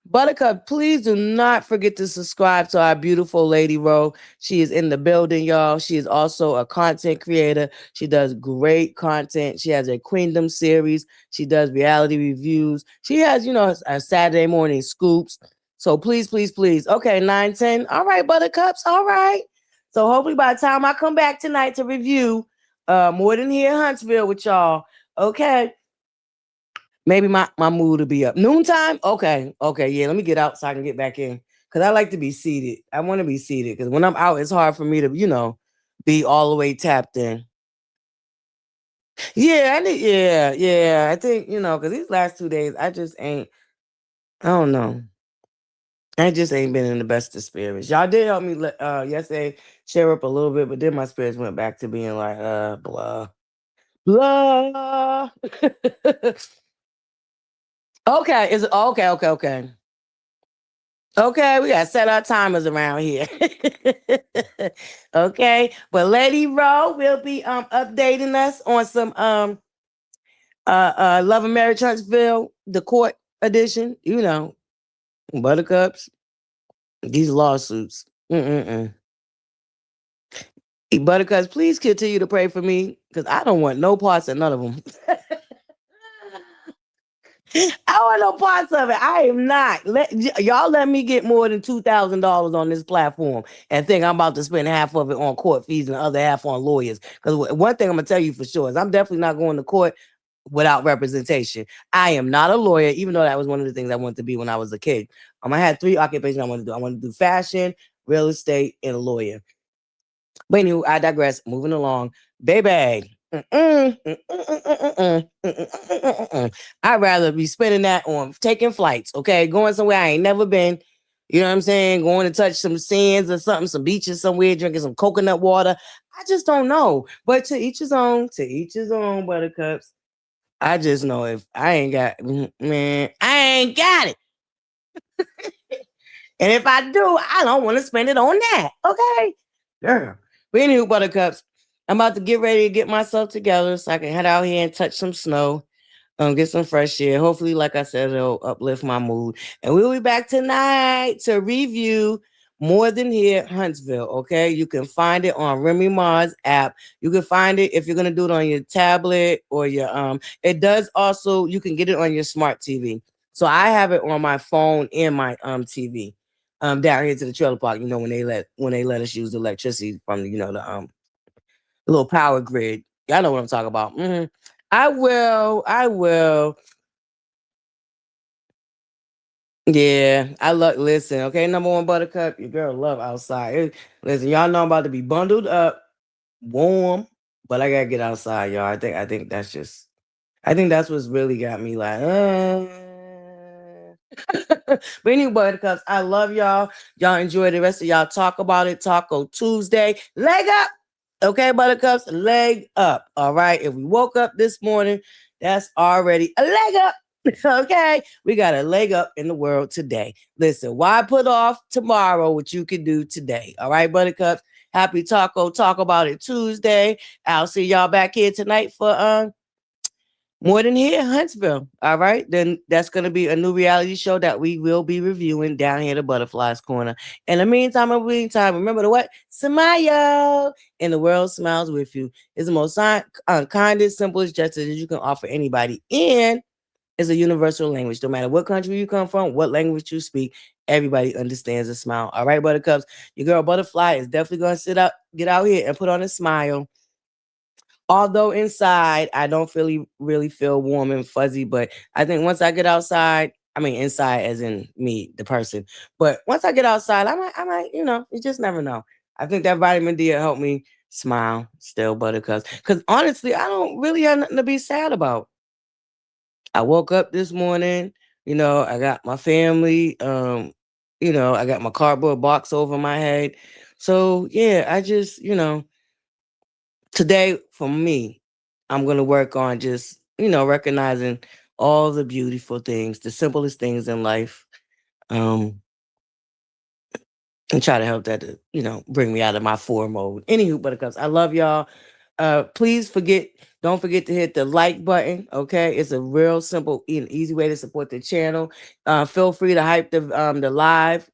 Buttercup, please do not forget to subscribe to our beautiful Lady Row. She is in the building, y'all. She is also a content creator. She does great content. She has a Queendom series. She does reality reviews. She has, a Saturday morning scoops. So please, please, please. Okay, 9, 10. All right, Buttercups. All right. So hopefully by the time I come back tonight to review More Than Here Huntsville with y'all, okay, maybe my mood will be up. Noontime? Okay. Okay. Yeah. Let me get out so I can get back in. Cause I like to be seated. I want to be seated. Cause when I'm out, it's hard for me to, be all the way tapped in. Yeah. Yeah. I think, cause these last 2 days, I just ain't, I don't know. I just ain't been in the best of spirits. Y'all did help me yesterday cheer up a little bit, but then my spirits went back to being like, blah, blah. Okay, is it okay, okay, okay. Okay, we gotta set our timers around here. Okay, but Lady Rowe will be updating us on some Love and Marriage Huntsville, the court edition, you know, Buttercups, these lawsuits. Buttercups, please continue to pray for me because I don't want no parts of none of them. I want no parts of it. I am not. Y'all let me get more than $2,000 on this platform and think I'm about to spend half of it on court fees and the other half on lawyers. Because one thing I'm gonna tell you for sure is I'm definitely not going to court without representation. I am not a lawyer, even though that was one of the things I wanted to be when I was a kid. I had 3 occupations I wanted to do. I wanted to do fashion, real estate, and a lawyer. But anyway, I digress. Moving along, baby. I'd rather be spending that on taking flights, okay? Going somewhere I ain't never been. You know what I'm saying? Going to touch some sands or something, some beaches somewhere, drinking some coconut water. I just don't know. But to each his own, Buttercups. I just know if I ain't got, man, I ain't got it. And if I do, I don't want to spend it on that, okay? Girl. But anyway, Buttercups, I'm about to get ready to get myself together so I can head out here and touch some snow, get some fresh air. Hopefully, like I said, it'll uplift my mood. And we'll be back tonight to review More Than Here Huntsville. Okay, you can find it on Remy Ma's app. You can find it if you're gonna do it on your tablet or your It does also, you can get it on your smart TV. So I have it on my phone and my TV. Down here to the trailer park. You know when they let us use the electricity from the little power grid. Y'all know what I'm talking about. I will. Yeah, listen, okay, number one Buttercup, your girl love outside. Listen, y'all know I'm about to be bundled up, warm, but I gotta get outside, y'all. I think that's what's really got me like, But anyway, Buttercups, I love y'all. Y'all enjoy the rest of y'all Talk About It Taco Tuesday. Leg up. Okay, Buttercups, leg up. All right. If we woke up this morning, that's already a leg up. Okay. We got a leg up in the world today. Listen, why put off tomorrow what you can do today? All right, Buttercups. Happy Talk About It Tuesday. I'll see y'all back here tonight for More Than Here, Huntsville. All right. Then that's going to be a new reality show that we will be reviewing down here at Butterfly's Corner. In the meantime, remember to what? Smile. And the world smiles with you. It's the most kindest, simplest gesture that you can offer anybody. And it's a universal language. No matter what country you come from, what language you speak, everybody understands a smile. All right, Buttercups. Your girl ButterFlii is definitely going to get out here and put on a smile. Although inside, I don't really feel warm and fuzzy, but I think once I get outside, I mean inside as in me, the person. But once I get outside, I might, you just never know. I think that vitamin D will help me smile still, Buttercups. Because honestly, I don't really have nothing to be sad about. I woke up this morning, I got my family, I got my cardboard box over my head. So yeah, I just, today for me, I'm going to work on just, recognizing all the beautiful things, the simplest things in life. And try to help that to, bring me out of my 4 mode. Anywho, Buttercups, I love y'all. Don't forget to hit the like button. Okay, it's a real simple and easy way to support the channel. Feel free to hype the live.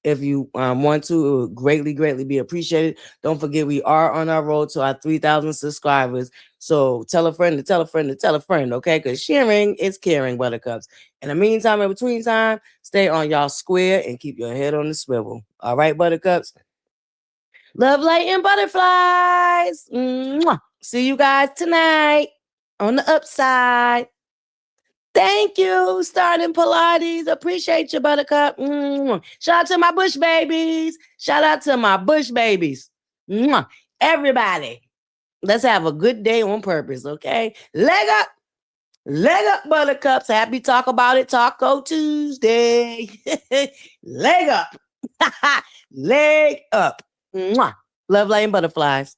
If you want to, it would greatly be appreciated. Don't forget, we are on our road to our 3,000 subscribers. So tell a friend to tell a friend to tell a friend, okay? Because sharing is caring, Buttercups. In the meantime, in between time, stay on y'all square and keep your head on the swivel. All right, Buttercups? Love, light, and butterflies. Mwah. See you guys tonight on the upside. Thank you, starting Pilates. Appreciate you, Buttercup. Shout out to my Bush babies. Shout out to my Bush babies. Everybody, let's have a good day on purpose, okay? Leg up. Leg up, Buttercups. Happy Talk About It Taco Tuesday. Leg up. Leg up. Mwah. Love, light, and butterflies.